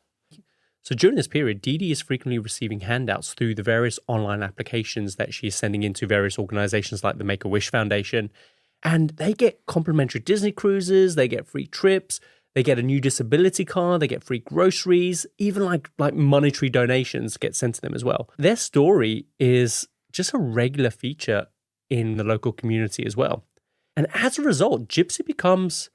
So during this period, Dee Dee is frequently receiving handouts through the various online applications that she is sending into various organizations like the Make-A-Wish Foundation. And they get complimentary Disney cruises, they get free trips, they get a new disability card, they get free groceries, even like monetary donations get sent to them as well. Their story is just a regular feature in the local community as well. And as a result, Gypsy becomes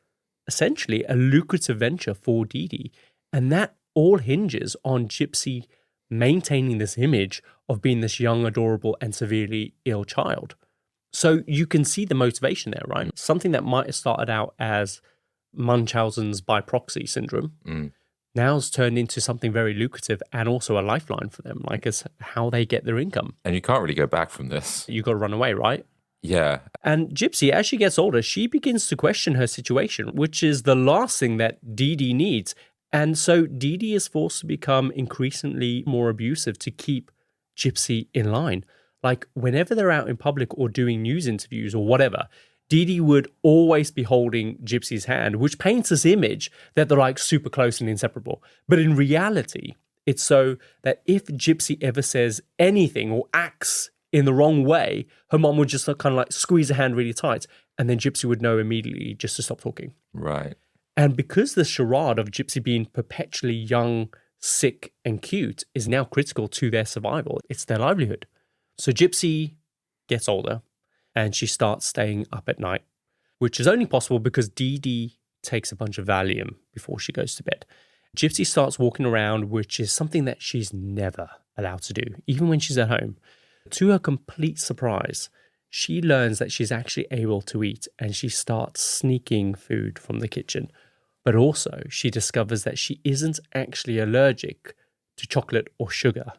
essentially a lucrative venture for Dee Dee. And that all hinges on Gypsy maintaining this image of being this young, adorable, and severely ill child. So you can see the motivation there, right? Something that might have started out as Munchausen's by proxy syndrome now's turned into something very lucrative and also a lifeline for them, like it's how they get their income. And you can't really go back from this. You got to run away, right? Yeah. And Gypsy, as she gets older, she begins to question her situation, which is the last thing that Dee Dee needs. And so Dee Dee is forced to become increasingly more abusive to keep Gypsy in line. Like whenever they're out in public or doing news interviews or whatever, Dee Dee would always be holding Gypsy's hand, which paints this image that they're like super close and inseparable. But in reality, it's so that if Gypsy ever says anything or acts in the wrong way, her mom would just kind of like squeeze her hand really tight, and then Gypsy would know immediately just to stop talking. Right. And because the charade of Gypsy being perpetually young, sick, and cute is now critical to their survival, it's their livelihood. So Gypsy gets older, and she starts staying up at night, which is only possible because Dee Dee takes a bunch of Valium before she goes to bed. Gypsy starts walking around, which is something that she's never allowed to do, even when she's at home. To her complete surprise, she learns that she's actually able to eat, and she starts sneaking food from the kitchen. But also, she discovers that she isn't actually allergic to chocolate or sugar,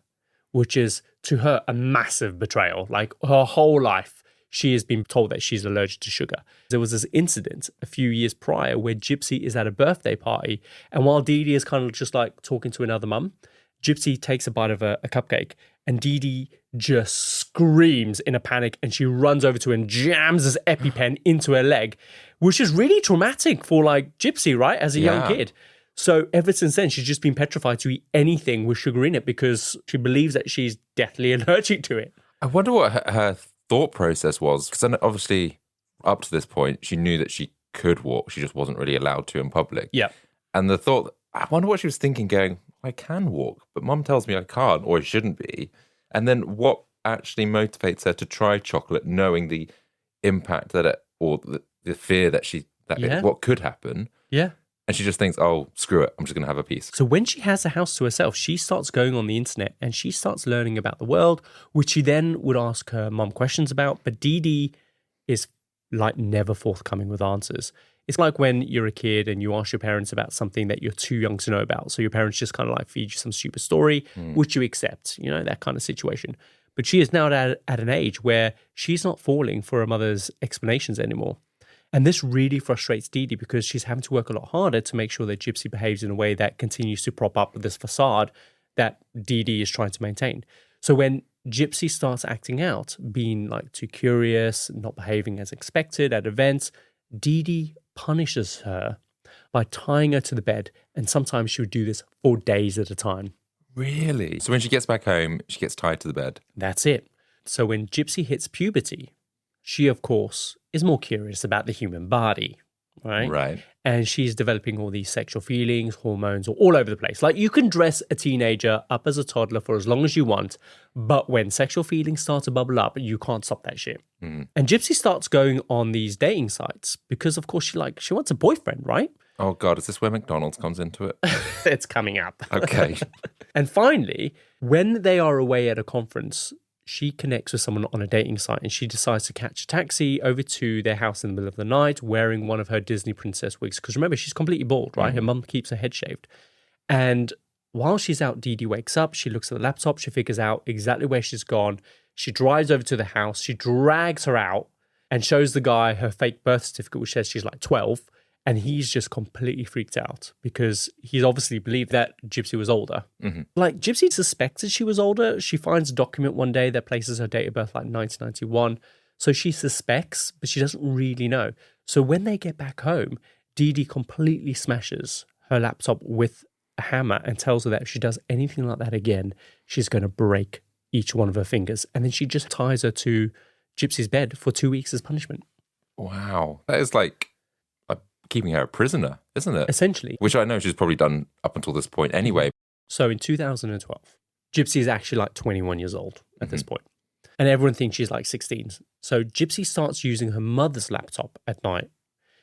which is, to her, a massive betrayal. Like, her whole life, she has been told that she's allergic to sugar. There was this incident a few years prior where Gypsy is at a birthday party, and while Dee Dee is kind of just like talking to another mum, Gypsy takes a bite of a cupcake, and Dee Dee just screams in a panic, and she runs over to her and jams this EpiPen into her leg, which is really traumatic for like Gypsy, right, as a young kid. So ever since then, she's just been petrified to eat anything with sugar in it because she believes that she's deathly allergic to it. I wonder what her thought process was, because obviously up to this point, she knew that she could walk. She just wasn't really allowed to in public. Yeah. And the thought, I wonder what she was thinking going, I can walk, but mum tells me I can't or I shouldn't be. And then what actually motivates her to try chocolate, knowing the impact that it, or the fear that what could happen. Yeah. And she just thinks, oh, screw it, I'm just going to have a piece. So when she has a house to herself, she starts going on the internet and she starts learning about the world, which she then would ask her mum questions about. But Dee Dee is like never forthcoming with answers. It's like when you're a kid and you ask your parents about something that you're too young to know about. So your parents just kind of like feed you some stupid story, which you accept, that kind of situation. But she is now at an age where she's not falling for her mother's explanations anymore. And this really frustrates Dee Dee because she's having to work a lot harder to make sure that Gypsy behaves in a way that continues to prop up this facade that Dee Dee is trying to maintain. So when Gypsy starts acting out, being like too curious, not behaving as expected at events, Dee Dee punishes her by tying her to the bed. And sometimes she would do this for days at a time. Really? So when she gets back home, she gets tied to the bed? That's it. So when Gypsy hits puberty, she, of course, is more curious about the human body, right? Right. And she's developing all these sexual feelings, hormones, all over the place. Like, you can dress a teenager up as a toddler for as long as you want, but when sexual feelings start to bubble up, you can't stop that shit. And Gypsy starts going on these dating sites because, of course, she wants a boyfriend, right? Oh, God, is this where McDonald's comes into it? It's coming up. Okay. And finally, when they are away at a conference, she connects with someone on a dating site and she decides to catch a taxi over to their house in the middle of the night wearing one of her Disney princess wigs. Because remember, she's completely bald, right? Her mum keeps her head shaved. And while she's out, Dee Dee wakes up. She looks at the laptop. She figures out exactly where she's gone. She drives over to the house. She drags her out and shows the guy her fake birth certificate, which says she's like 12. And he's just completely freaked out because he's obviously believed that Gypsy was older. Like, Gypsy suspected she was older. She finds a document one day that places her date of birth like 1991. So she suspects, but she doesn't really know. So when they get back home, Dee Dee completely smashes her laptop with a hammer and tells her that if she does anything like that again, she's going to break each one of her fingers. And then she just ties her to Gypsy's bed for 2 weeks as punishment. Wow. That is like keeping her a prisoner, isn't it? Essentially. Which I know she's probably done up until this point anyway. So in 2012, Gypsy is actually like 21 years old at this point. And everyone thinks she's like 16. So Gypsy starts using her mother's laptop at night.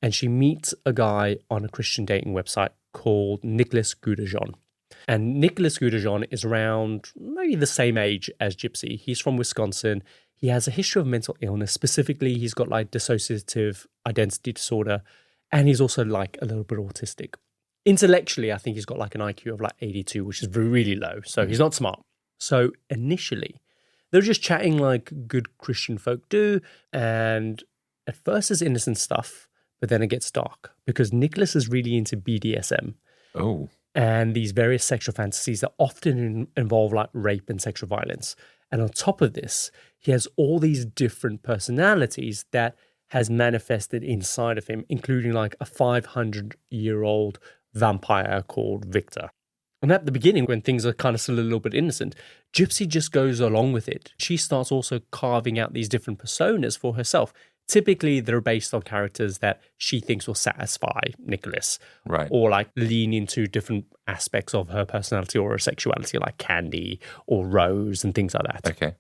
And she meets a guy on a Christian dating website called Nicholas Goudajon. And Nicholas Goudajon is around maybe the same age as Gypsy. He's from Wisconsin. He has a history of mental illness. Specifically, he's got like dissociative identity disorder. And he's also like a little bit autistic. Intellectually, I think he's got like an IQ of like 82, which is really low. So he's not smart. So initially, they're just chatting like good Christian folk do. And at first it's innocent stuff, but then it gets dark because Nicholas is really into BDSM. Oh. And these various sexual fantasies that often involve like rape and sexual violence. And on top of this, he has all these different personalities that has manifested inside of him, including like a 500-year-old vampire called Victor. And at the beginning, when things are kind of still a little bit innocent, Gypsy just goes along with it. She starts also carving out these different personas for herself. Typically, they're based on characters that she thinks will satisfy Nicholas. Right. Or like lean into different aspects of her personality or her sexuality, like Candy or Rose and things like that. Okay.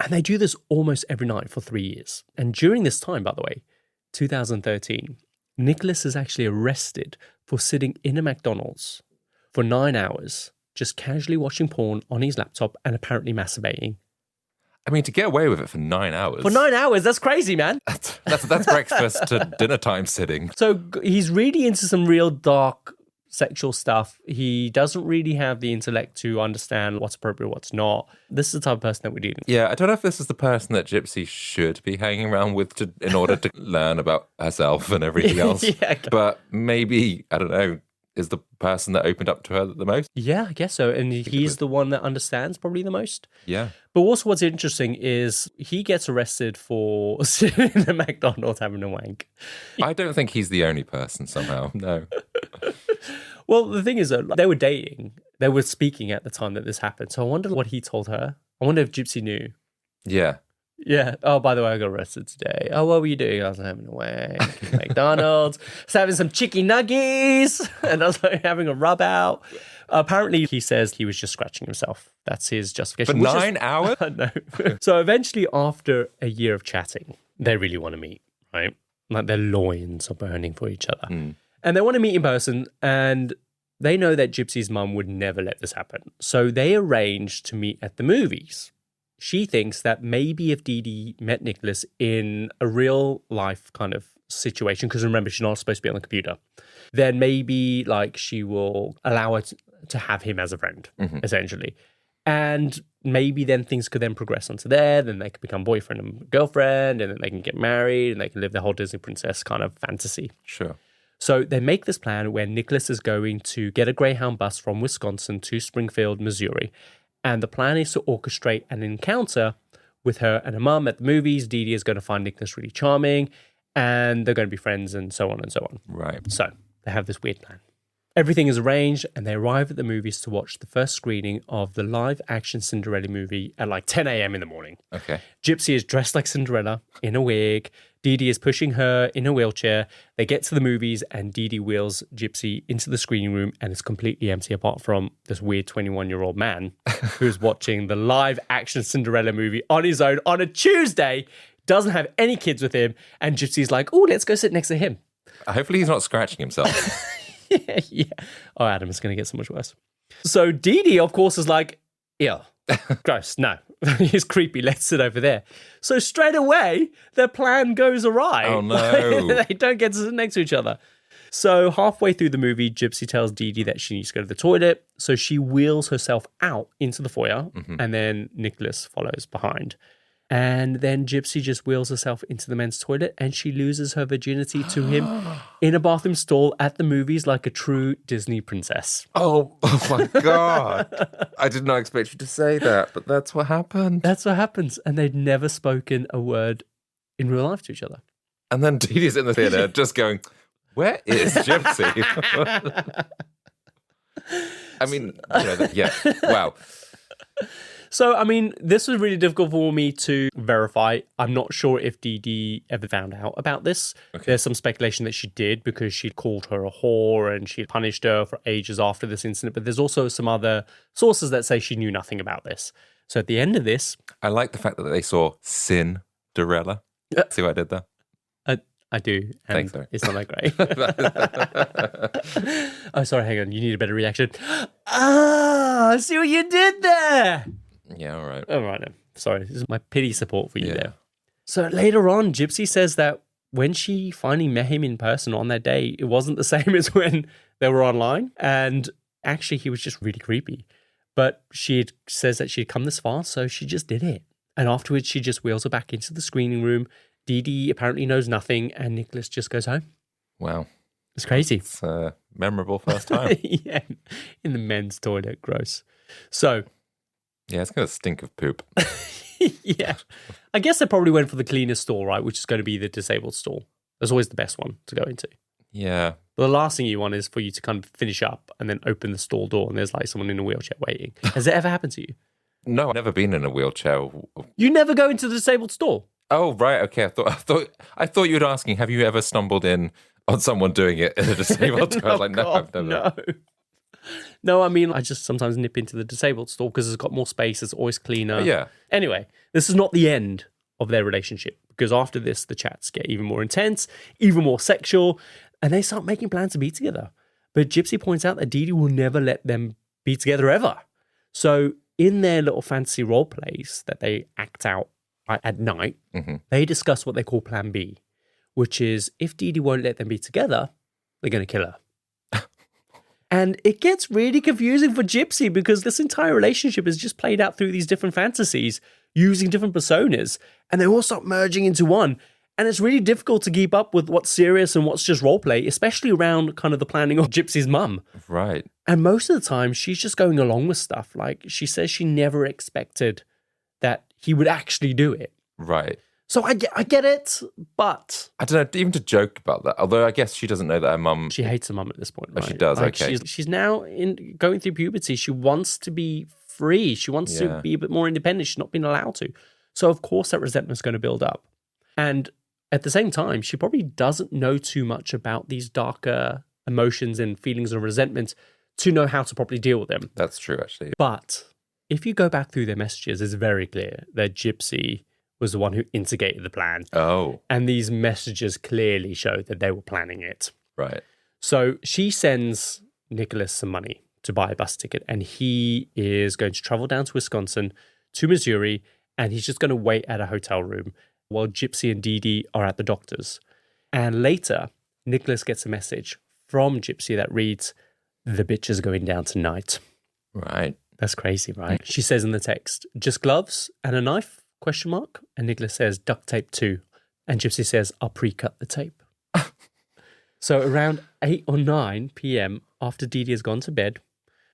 And they do this almost every night for 3 years. And during this time, by the way, 2013, Nicholas is actually arrested for sitting in a McDonald's for 9 hours, just casually watching porn on his laptop and apparently masturbating. I mean, to get away with it for 9 hours. For 9 hours, that's crazy, man. That's breakfast to dinner time sitting. So he's really into some real dark sexual stuff. He doesn't really have the intellect to understand what's appropriate, what's not. This is the type of person that we're dealing with. Yeah, I don't know if this is the person that Gypsy should be hanging around with in order to learn about herself and everything else. But maybe, I don't know, is the person that opened up to her the most? Yeah, I guess so. And he's the one that understands probably the most. Yeah. But also what's interesting is he gets arrested for sitting in a McDonald's having a wank. I don't think he's the only person somehow. No. Well, the thing is that they were dating. They were speaking at the time that this happened. So I wonder what he told her. I wonder if Gypsy knew. Yeah. Yeah. Oh, by the way, I got arrested today. Oh, what were you doing? I was having a wank at McDonald's. I was having some chicken nuggets. And I was like, having a rub out. Apparently, he says he was just scratching himself. That's his justification. For 9 hours? No. So eventually, after a year of chatting, they really want to meet, right? Like their loins are burning for each other. Mm. And they want to meet in person, and they know that Gypsy's mum would never let this happen. So they arrange to meet at the movies. She thinks that maybe if Dee Dee met Nicholas in a real life kind of situation, because remember, she's not supposed to be on the computer, then maybe like she will allow her to have him as a friend, essentially. And maybe then things could then progress onto there. Then they could become boyfriend and girlfriend, and then they can get married, and they can live the whole Disney princess kind of fantasy. Sure. So they make this plan where Nicholas is going to get a Greyhound bus from Wisconsin to Springfield, Missouri. And the plan is to orchestrate an encounter with her and her mum at the movies. Dee Dee is going to find Nicholas really charming, and they're going to be friends, and so on and so on. Right. So they have this weird plan. Everything is arranged, and they arrive at the movies to watch the first screening of the live-action Cinderella movie at like 10 a.m. in the morning. Okay. Gypsy is dressed like Cinderella in a wig. Dee Dee is pushing her in a wheelchair. They get to the movies, and Dee Dee wheels Gypsy into the screening room, and it's completely empty apart from this weird 21-year-old man who's watching the live-action Cinderella movie on his own on a Tuesday, doesn't have any kids with him, and Gypsy's like, oh, let's go sit next to him. Hopefully he's not scratching himself. Yeah. Oh, Adam, it's going to get so much worse. So Dee Dee, of course, is like, ew, gross, no. He's creepy, let's sit over there. So straight away, their plan goes awry. Oh, no. They don't get to sit next to each other. So halfway through the movie, Gypsy tells Dee Dee that she needs to go to the toilet. So she wheels herself out into the foyer, and then Nicholas follows behind. And then Gypsy just wheels herself into the men's toilet, and she loses her virginity to him in a bathroom stall at the movies like a true Disney princess. Oh my God. I did not expect you to say that, but that's what happened. That's what happens. And they'd never spoken a word in real life to each other. And then Dee Dee's in the theatre just going, where is Gypsy? I mean, yeah, wow. So, I mean, this was really difficult for me to verify. I'm not sure if Dee Dee ever found out about this. Okay. There's some speculation that she did because she called her a whore and she punished her for ages after this incident. But there's also some other sources that say she knew nothing about this. So at the end of this... I like the fact that they saw Cinderella. See what I did there? I do. And thanks, it's not that great. Oh, sorry, hang on. You need a better reaction. Ah, see what you did there. Yeah, all right. All right, then. Sorry, this is my pity support for you there. So later on, Gypsy says that when she finally met him in person on that day, it wasn't the same as when they were online. And actually, he was just really creepy. But she says that she'd come this far, so she just did it. And afterwards, she just wheels her back into the screening room. Dee Dee apparently knows nothing, and Nicholas just goes home. Wow. It's crazy. It's a memorable first time. Yeah, in the men's toilet. Gross. So... yeah, it's going to stink of poop. Yeah. I guess they probably went for the cleanest stall, right? Which is going to be the disabled stall. That's always the best one to go into. Yeah. But the last thing you want is for you to kind of finish up and then open the stall door and there's like someone in a wheelchair waiting. Has it ever happened to you? No, I've never been in a wheelchair. You never go into the disabled stall? Oh, right. Okay. I thought you were asking, have you ever stumbled in on someone doing it in a disabled stall? I was like, no, I've never. No. No, I mean, I just sometimes nip into the disabled stall because it's got more space. It's always cleaner. Yeah. Anyway, this is not the end of their relationship because after this, the chats get even more intense, even more sexual, and they start making plans to be together. But Gypsy points out that Dee Dee will never let them be together ever. So in their little fantasy role plays that they act out at night, they discuss what they call Plan B, which is if Dee Dee won't let them be together, they're going to kill her. And it gets really confusing for Gypsy because this entire relationship is just played out through these different fantasies using different personas, and they all start merging into one. And it's really difficult to keep up with what's serious and what's just roleplay, especially around kind of the planning of Gypsy's mum. Right. And most of the time, she's just going along with stuff. Like, she says she never expected that he would actually do it. Right. So I get it, but... I don't know, even to joke about that, although I guess she doesn't know that her mum... She hates her mum at this point, right? Oh, she does, like, okay. She's now going through puberty. She wants to be free. She wants to be a bit more independent. She's not been allowed to. So, of course, that resentment's going to build up. And at the same time, she probably doesn't know too much about these darker emotions and feelings of resentment to know how to properly deal with them. That's true, actually. But if you go back through their messages, it's very clear that Gypsy was the one who instigated the plan. Oh. And these messages clearly show that they were planning it. Right. So she sends Nicholas some money to buy a bus ticket, and he is going to travel down to Wisconsin to Missouri, and he's just going to wait at a hotel room while Gypsy and Dee Dee are at the doctor's. And later, Nicholas gets a message from Gypsy that reads, "The bitch is going down tonight." Right. That's crazy, right? She says in the text, "Just gloves and a knife?" ? And Nicholas says, "Duct tape too." And Gypsy says, "I'll pre-cut the tape." So around 8 or 9 p.m. after Dee Dee has gone to bed,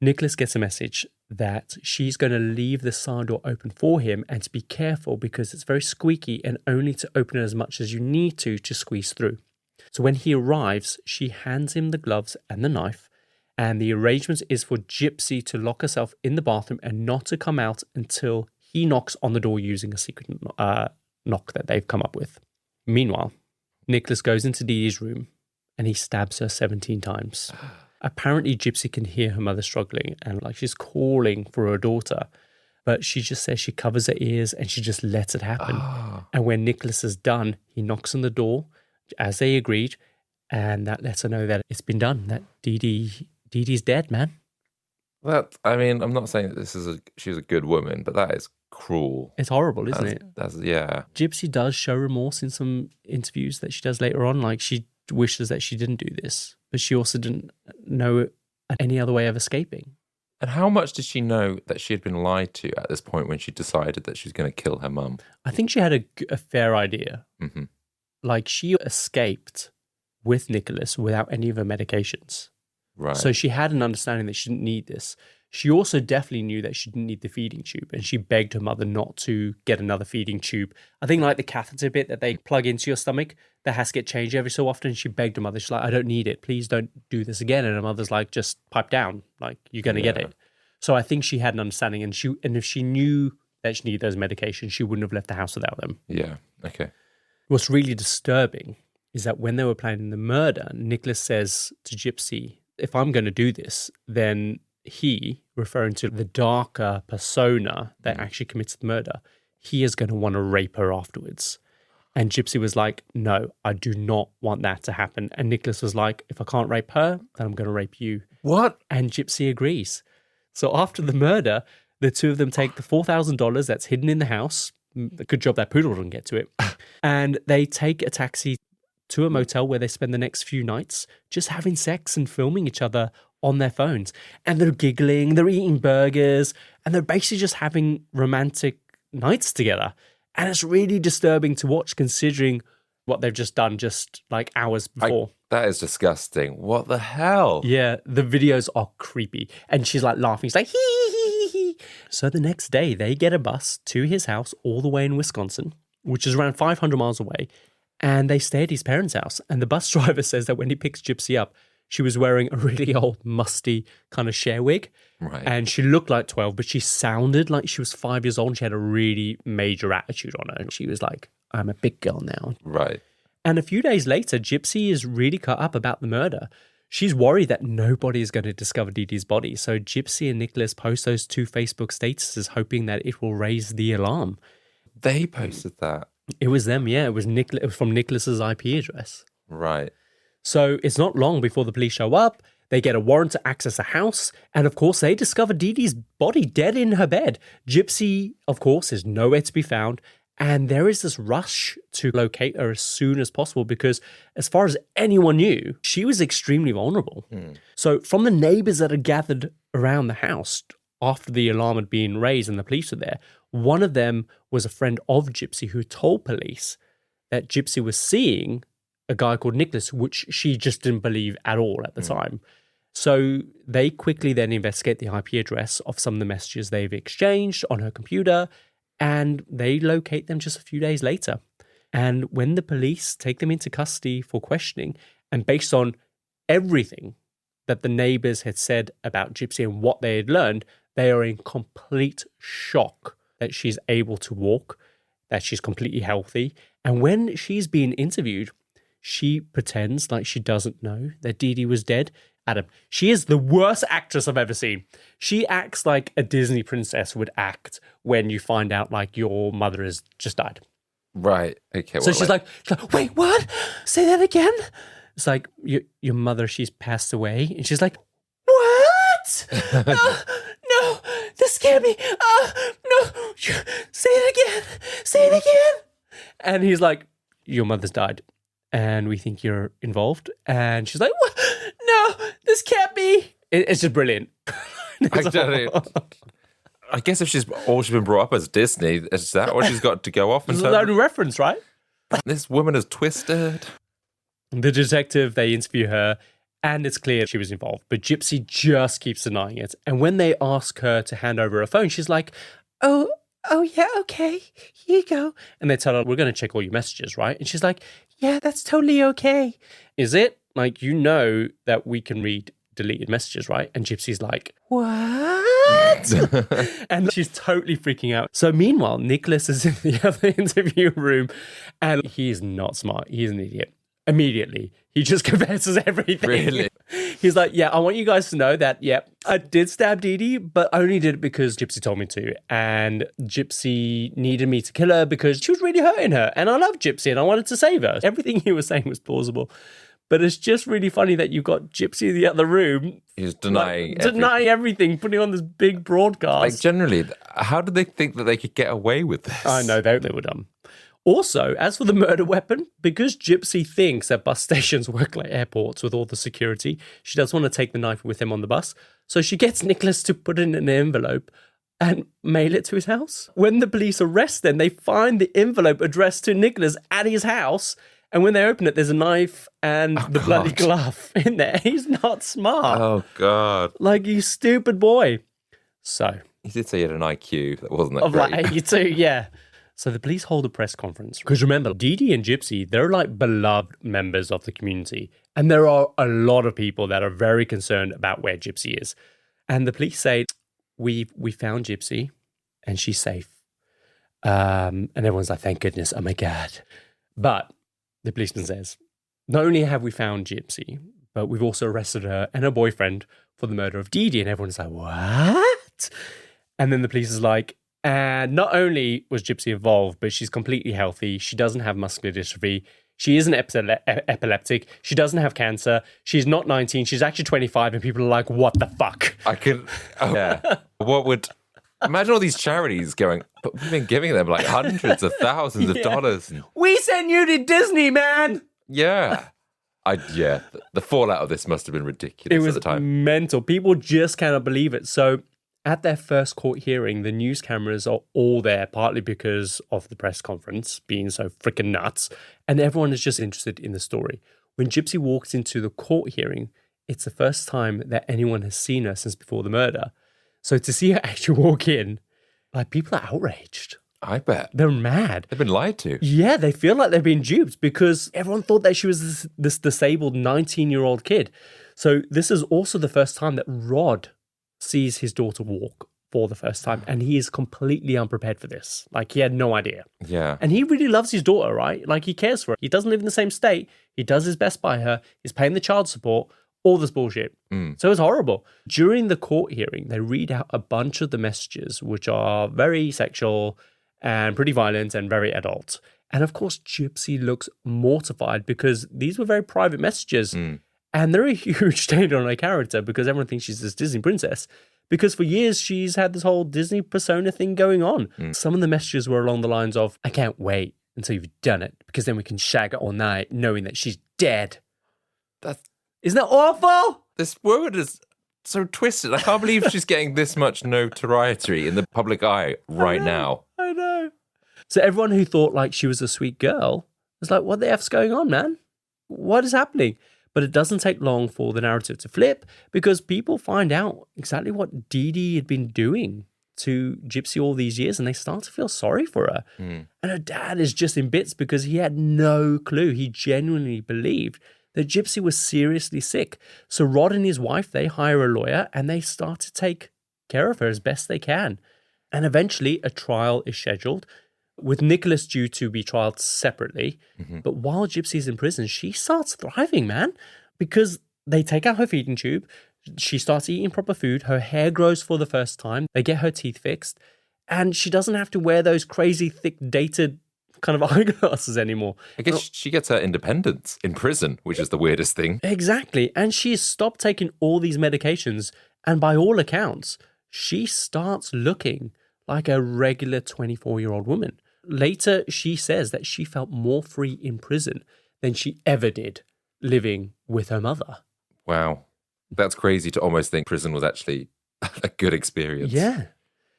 Nicholas gets a message that she's going to leave the side door open for him and to be careful because it's very squeaky and only to open it as much as you need to squeeze through. So when he arrives, she hands him the gloves and the knife, and the arrangement is for Gypsy to lock herself in the bathroom and not to come out until he knocks on the door using a secret knock that they've come up with. Meanwhile, Nicholas goes into Dee Dee's room and he stabs her 17 times. Apparently, Gypsy can hear her mother struggling and like she's calling for her daughter, but she just says she covers her ears and she just lets it happen. And when Nicholas is done, he knocks on the door as they agreed, and that lets her know that it's been done, that Dee Dee's dead, man. That, I mean, I'm not saying that she's a good woman, but that is cruel. It's horrible, isn't it? Yeah. Gypsy does show remorse in some interviews that she does later on. Like, she wishes that she didn't do this, but she also didn't know any other way of escaping. And how much did she know that she had been lied to at this point when she decided that she was going to kill her mum? I think she had a fair idea. Mm-hmm. Like, she escaped with Nicholas without any of her medications. Right. So she had an understanding that she didn't need this. She also definitely knew that she didn't need the feeding tube, and she begged her mother not to get another feeding tube. I think like the catheter bit that they plug into your stomach that has to get changed every so often. She begged her mother. She's like, "I don't need it. Please don't do this again." And her mother's like, "Just pipe down. Like, you're going to get it." So I think she had an understanding, and if she knew that she needed those medications, she wouldn't have left the house without them. Yeah. Okay. What's really disturbing is that when they were planning the murder, Nicholas says to Gypsy, "If I'm going to do this, then he," referring to the darker persona that actually commits the murder, "he is going to want to rape her afterwards." And Gypsy was like, "No, I do not want that to happen." And Nicholas was like, "If I can't rape her, then I'm going to rape you." What? And Gypsy agrees. So after the murder, the two of them take the $4,000 that's hidden in the house. Good job that poodle didn't get to it. And they take a taxi to a motel where they spend the next few nights just having sex and filming each other on their phones. And they're giggling, they're eating burgers, and they're basically just having romantic nights together. And it's really disturbing to watch considering what they've just done just like hours before. That is disgusting. What the hell? Yeah, the videos are creepy. And she's like laughing. She's like, hee hee hee hee. So the next day, they get a bus to his house all the way in Wisconsin, which is around 500 miles away. And they stay at his parents' house. And the bus driver says that when he picks Gypsy up, she was wearing a really old, musty kind of share wig. Right. And she looked like 12, but she sounded like she was 5 years old. And she had a really major attitude on her. And she was like, "I'm a big girl now." Right. And a few days later, Gypsy is really cut up about the murder. She's worried that nobody is going to discover Dee Dee's body. So Gypsy and Nicholas post those 2 Facebook statuses, hoping that it will raise the alarm. They posted that? It was them, yeah. It was from Nicholas's IP address. Right. So it's not long before the police show up. They get a warrant to access a house. And of course, they discover Dee Dee's body dead in her bed. Gypsy, of course, is nowhere to be found. And there is this rush to locate her as soon as possible because as far as anyone knew, she was extremely vulnerable. So from the neighbors that had gathered around the house after the alarm had been raised and the police were there, one of them was a friend of Gypsy who told police that Gypsy was seeing a guy called Nicholas, which she just didn't believe at all at the time. So they quickly then investigate the IP address of some of the messages they've exchanged on her computer, and they locate them just a few days later. And when the police take them into custody for questioning, and based on everything that the neighbors had said about Gypsy and what they had learned, they are in complete shock that she's able to walk, that she's completely healthy. And when she's being interviewed, she pretends like she doesn't know that Dee Dee was dead. Adam, she is the worst actress I've ever seen. She acts like a Disney princess would act when you find out like your mother has just died. Right. Okay. So she's like, "Wait, what? Say that again?" It's like, your mother, she's passed away. And she's like, "What? No, this scared me. No, say it again. Say it again." And he's like, "Your mother's died. and we think you're involved. And she's like, what? No, this can't be. It's just brilliant. I guess if she's been brought up as Disney, is that what she's got to go off? It's a only reference, right? This woman is twisted. The detective, they interview her, and it's clear she was involved. But Gypsy just keeps denying it. And when they ask her to hand over her phone, she's like, oh, yeah, okay, here you go. And they tell her, we're going to check all your messages, right? And she's like, yeah, that's totally okay. Is it? Like, you know that we can read deleted messages, right? And Gypsy's like, what? And she's totally freaking out. So meanwhile, Nicholas is in the other interview room, and he is not smart. He's an idiot. Immediately, he just confesses everything. Really? He's like, yeah, I want you guys to know that, yeah, I did stab Dee Dee, but I only did it because Gypsy told me to. And Gypsy needed me to kill her because she was really hurting her. And I love Gypsy and I wanted to save her. Everything he was saying was plausible. But it's just really funny that you've got Gypsy in the other room. He's denying everything, putting on this big broadcast. Like, generally, how did they think that they could get away with this? I know, they were dumb. Also, as for the murder weapon, because Gypsy thinks that bus stations work like airports with all the security, she doesn't want to take the knife with him on the bus. So she gets Nicholas to put it in an envelope and mail it to his house. When the police arrest them, they find the envelope addressed to Nicholas at his house. And when they open it, there's a knife and the bloody glove in there. He's not smart. Oh, God. Like, you stupid boy. So. He did say he had an IQ that wasn't that of great. Like 82, yeah. So the police hold a press conference. Because remember, Dee Dee and Gypsy, they're like beloved members of the community. And there are a lot of people that are very concerned about where Gypsy is. And the police say, we found Gypsy and she's safe. And everyone's like, thank goodness, oh my God. But the policeman says, not only have we found Gypsy, but we've also arrested her and her boyfriend for the murder of Dee Dee. And everyone's like, what? And then the police is like, and not only was Gypsy involved, but she's completely healthy. She doesn't have muscular dystrophy. She isn't epileptic. She doesn't have cancer. She's not 19. She's actually 25. And people are like, what the fuck? What would... Imagine all these charities going, but we've been giving them like hundreds of thousands of dollars. We sent you to Disney, man. Yeah. The fallout of this must have been ridiculous at the time. It was mental. People just cannot believe it. So at their first court hearing, the news cameras are all there, partly because of the press conference being so freaking nuts. And everyone is just interested in the story. When Gypsy walks into the court hearing, it's the first time that anyone has seen her since before the murder. So to see her actually walk in, like, people are outraged. I bet. They're mad. They've been lied to. Yeah, they feel like they've been duped because everyone thought that she was this disabled 19-year-old kid. So this is also the first time that Rod sees his daughter walk for the first time, and he is completely unprepared for this. Like, he had no idea. Yeah. And he really loves his daughter, right? Like, he cares for her. He doesn't live in the same state. He does his best by her. He's paying the child support. All this bullshit. So it's horrible. During the court hearing, they read out a bunch of the messages, which are very sexual and pretty violent and very adult. And of course, Gypsy looks mortified because these were very private messages. And they're a huge stain on her character because everyone thinks she's this Disney princess. Because for years, she's had this whole Disney persona thing going on. Some of the messages were along the lines of, I can't wait until you've done it because then we can shag her all night knowing that she's dead. Isn't that awful? This woman is so twisted. I can't believe she's getting this much notoriety in the public eye right now. I know. So everyone who thought like she was a sweet girl was like, what the F's going on, man? What is happening? But it doesn't take long for the narrative to flip because people find out exactly what Dee Dee had been doing to Gypsy all these years and they start to feel sorry for her. And her dad is just in bits because he had no clue. He genuinely believed that Gypsy was seriously sick. So Rod and his wife, they hire a lawyer and they start to take care of her as best they can. And eventually a trial is scheduled with Nicholas due to be trialed separately. But while Gypsy's in prison, she starts thriving, man, because they take out her feeding tube. She starts eating proper food. Her hair grows for the first time. They get her teeth fixed. And she doesn't have to wear those crazy thick dated kind of eyeglasses anymore. I guess she gets her independence in prison, which is the weirdest thing. Exactly. And she's stopped taking all these medications. And by all accounts, she starts looking like a regular 24-year-old woman. Later, she says that she felt more free in prison than she ever did living with her mother. Wow. That's crazy to almost think prison was actually a good experience. Yeah.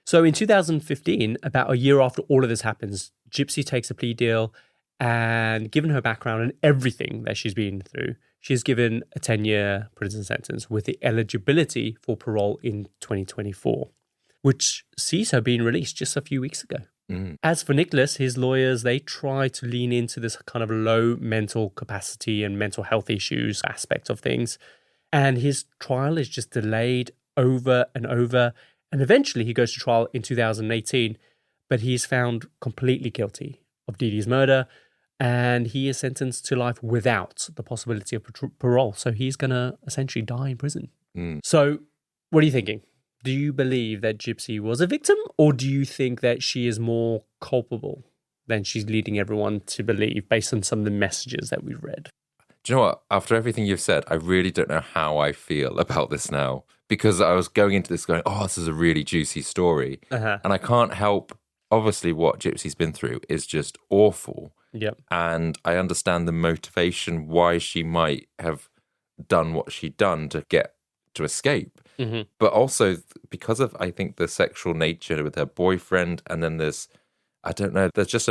So in 2015, about a year after all of this happens, Gypsy takes a plea deal, and given her background and everything that she's been through, she's given a 10-year prison sentence with the eligibility for parole in 2024, which sees her being released just a few weeks ago. As for Nicholas, his lawyers, they try to lean into this kind of low mental capacity and mental health issues aspect of things. And his trial is just delayed over and over. And eventually he goes to trial in 2018, but he's found completely guilty of Dee Dee's murder. And he is sentenced to life without the possibility of parole. So he's going to essentially die in prison. So what are you thinking? Do you believe that Gypsy was a victim, or do you think that she is more culpable than she's leading everyone to believe based on some of the messages that we've read? Do you know what? After everything you've said, I really don't know how I feel about this now, because I was going into this going, oh, this is a really juicy story. And I can't help, obviously, what Gypsy's been through is just awful. Yep. And I understand the motivation why she might have done what she'd done to escape. But also because of, I think, the sexual nature with her boyfriend, and then there's just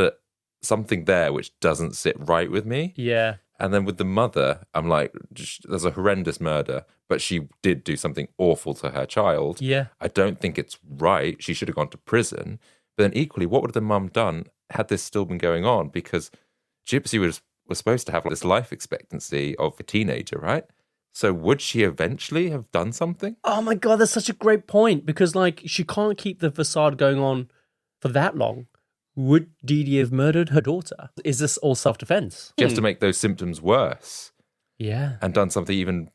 something there which doesn't sit right with me. Yeah. And then with the mother, I'm like, there's a horrendous murder, but she did do something awful to her child. Yeah. I don't think it's right. She should have gone to prison. But then equally, what would the mum done had this still been going on? Because Gypsy was supposed to have this life expectancy of a teenager, right? So would she eventually have done something? Oh my God, that's such a great point, because like she can't keep the facade going on for that long. Would Dee Dee have murdered her daughter? Is this all self-defense? She has to make those symptoms worse. Yeah. And done something even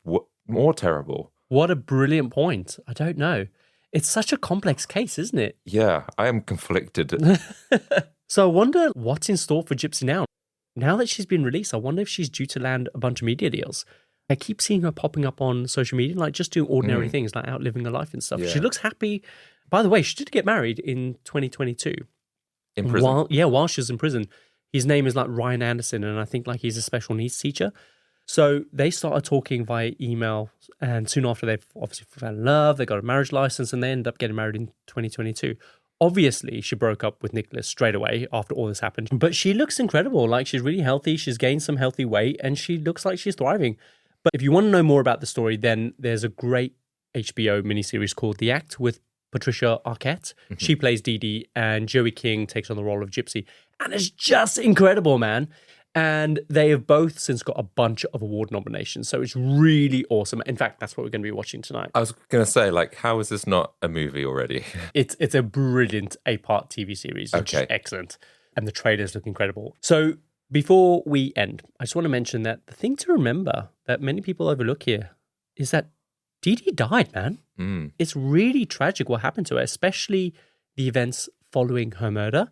more terrible. What a brilliant point. I don't know. It's such a complex case, isn't it? Yeah, I am conflicted. So I wonder what's in store for Gypsy now. Now that she's been released, I wonder if she's due to land a bunch of media deals. I keep seeing her popping up on social media, like just doing ordinary things, like out living her life and stuff. Yeah. She looks happy. By the way, she did get married in 2022. In prison? While she was in prison. His name is like Ryan Anderson, and I think like he's a special needs teacher. So they started talking via email, and soon after they obviously fell in love, they got a marriage license, and they ended up getting married in 2022. Obviously, she broke up with Nicholas straight away after all this happened, but she looks incredible. Like she's really healthy. She's gained some healthy weight, and she looks like she's thriving. But if you want to know more about the story, then there's a great HBO miniseries called The Act with Patricia Arquette. She plays Dee Dee, and Joey King takes on the role of Gypsy. And it's just incredible, man. And they have both since got a bunch of award nominations. So it's really awesome. In fact, that's what we're going to be watching tonight. I was going to say, like, how is this not a movie already? It's a brilliant 8-part TV series. It's just excellent. And the trailers look incredible. So before we end, I just want to mention that the thing to remember that many people overlook here is that Dee Dee died, man. It's really tragic what happened to her, especially the events following her murder,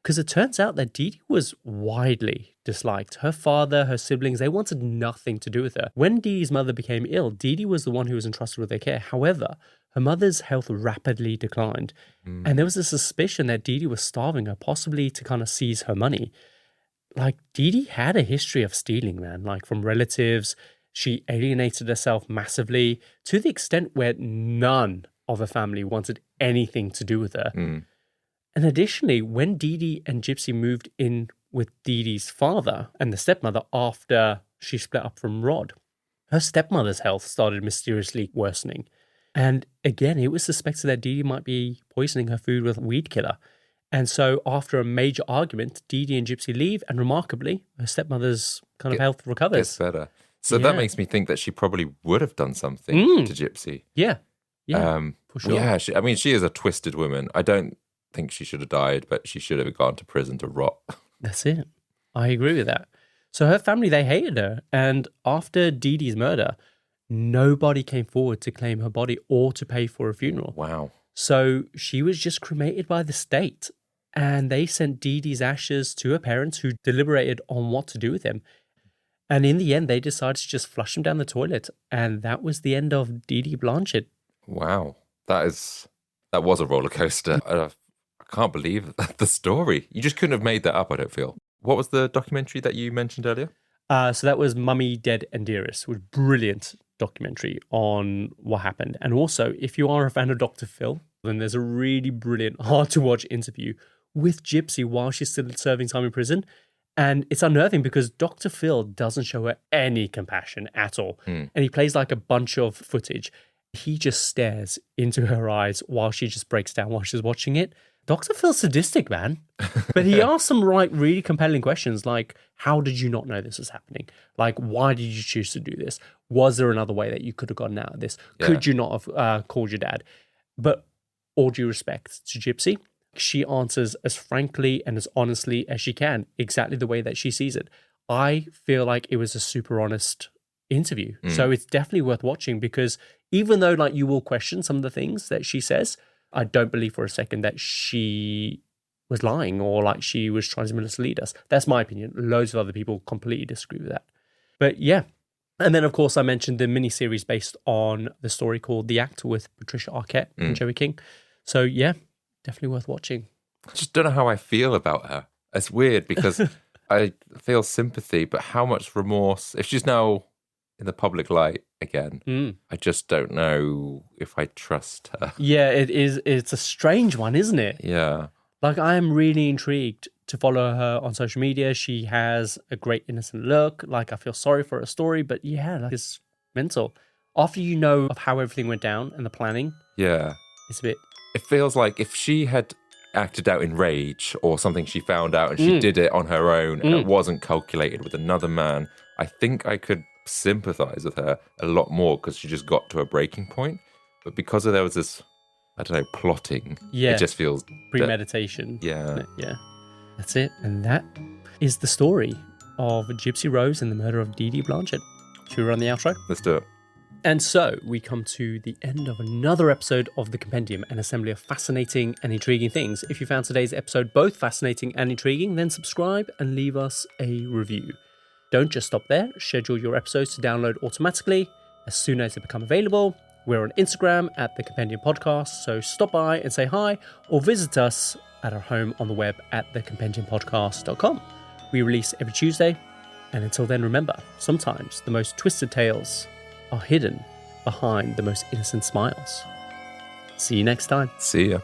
because it turns out that Dee Dee was widely disliked. Her father, her siblings, they wanted nothing to do with her. When Dee Dee's mother became ill, Dee Dee was the one who was entrusted with their care. However, her mother's health rapidly declined, and there was a suspicion that Dee Dee was starving her, possibly to kind of seize her money. Like, Dee Dee had a history of stealing, man, like from relatives. She alienated herself massively to the extent where none of her family wanted anything to do with her. And additionally, when Dee Dee and Gypsy moved in with Dee Dee's father and the stepmother after she split up from Rod, her stepmother's health started mysteriously worsening. And again, it was suspected that Dee Dee might be poisoning her food with a weed killer. And so after a major argument, Dee Dee and Gypsy leave, and remarkably, her stepmother's kind of health recovers. Gets better. So that makes me think that she probably would have done something to Gypsy. Yeah. For sure. Yeah, she is a twisted woman. I don't think she should have died, but she should have gone to prison to rot. That's it. I agree with that. So her family, they hated her. And after Dee Dee's murder, nobody came forward to claim her body or to pay for a funeral. Wow. So she was just cremated by the state. And they sent Dee Dee's ashes to her parents, who deliberated on what to do with them. And in the end, they decided to just flush him down the toilet. And that was the end of Dee Dee Blanchard. Wow. That was a roller coaster. I can't believe the story. You just couldn't have made that up, I don't feel. What was the documentary that you mentioned earlier? So that was Mummy, Dead and Dearest, which was a brilliant documentary on what happened. And also, if you are a fan of Dr. Phil, then there's a really brilliant, hard-to-watch interview with Gypsy while she's still serving time in prison. And it's unnerving because Dr. Phil doesn't show her any compassion at all. And he plays like a bunch of footage. He just stares into her eyes while she just breaks down while she's watching it. Dr. Phil's sadistic, man. But he asked some really compelling questions like, how did you not know this was happening? Like, why did you choose to do this? Was there another way that you could have gotten out of this? Yeah. Could you not have called your dad? But all due respect to Gypsy, she answers as frankly and as honestly as she can, exactly the way that she sees it. I feel like it was a super honest interview. So it's definitely worth watching because even though like you will question some of the things that she says, I don't believe for a second that she was lying or like she was trying to mislead us. That's my opinion. Loads of other people completely disagree with that. But yeah. And then, of course, I mentioned the miniseries based on the story called The Act with Patricia Arquette and Joey King. So yeah, definitely worth watching. I just don't know how I feel about her. It's weird because I feel sympathy, but how much remorse? If she's now in the public light again, I just don't know if I trust her. Yeah, it is. It's a strange one, isn't it? Yeah. Like, I am really intrigued to follow her on social media. She has a great innocent look. Like, I feel sorry for her story, but yeah, like, it's mental. After you know of how everything went down and the planning, yeah, it's a bit... It feels like if she had acted out in rage or something she found out and she did it on her own and it wasn't calculated with another man, I think I could sympathize with her a lot more because she just got to a breaking point. But because there was this, I don't know, plotting, it just feels... Premeditation. Yeah. Yeah. That's it. And that is the story of Gypsy Rose and the murder of Dee Dee Blanchard. Should we run the outro? Let's do it. And so we come to the end of another episode of the Compendium, an assembly of fascinating and intriguing things. If you found today's episode both fascinating and intriguing, then subscribe and leave us a review. Don't just stop there. Schedule your episodes to download automatically as soon as they become available. We're on Instagram at the Compendium Podcast, so stop by and say hi or visit us at our home on the web at thecompendiumpodcast.com. We release every Tuesday, and until then, remember, sometimes the most twisted tales are hidden behind the most innocent smiles. See you next time. See ya.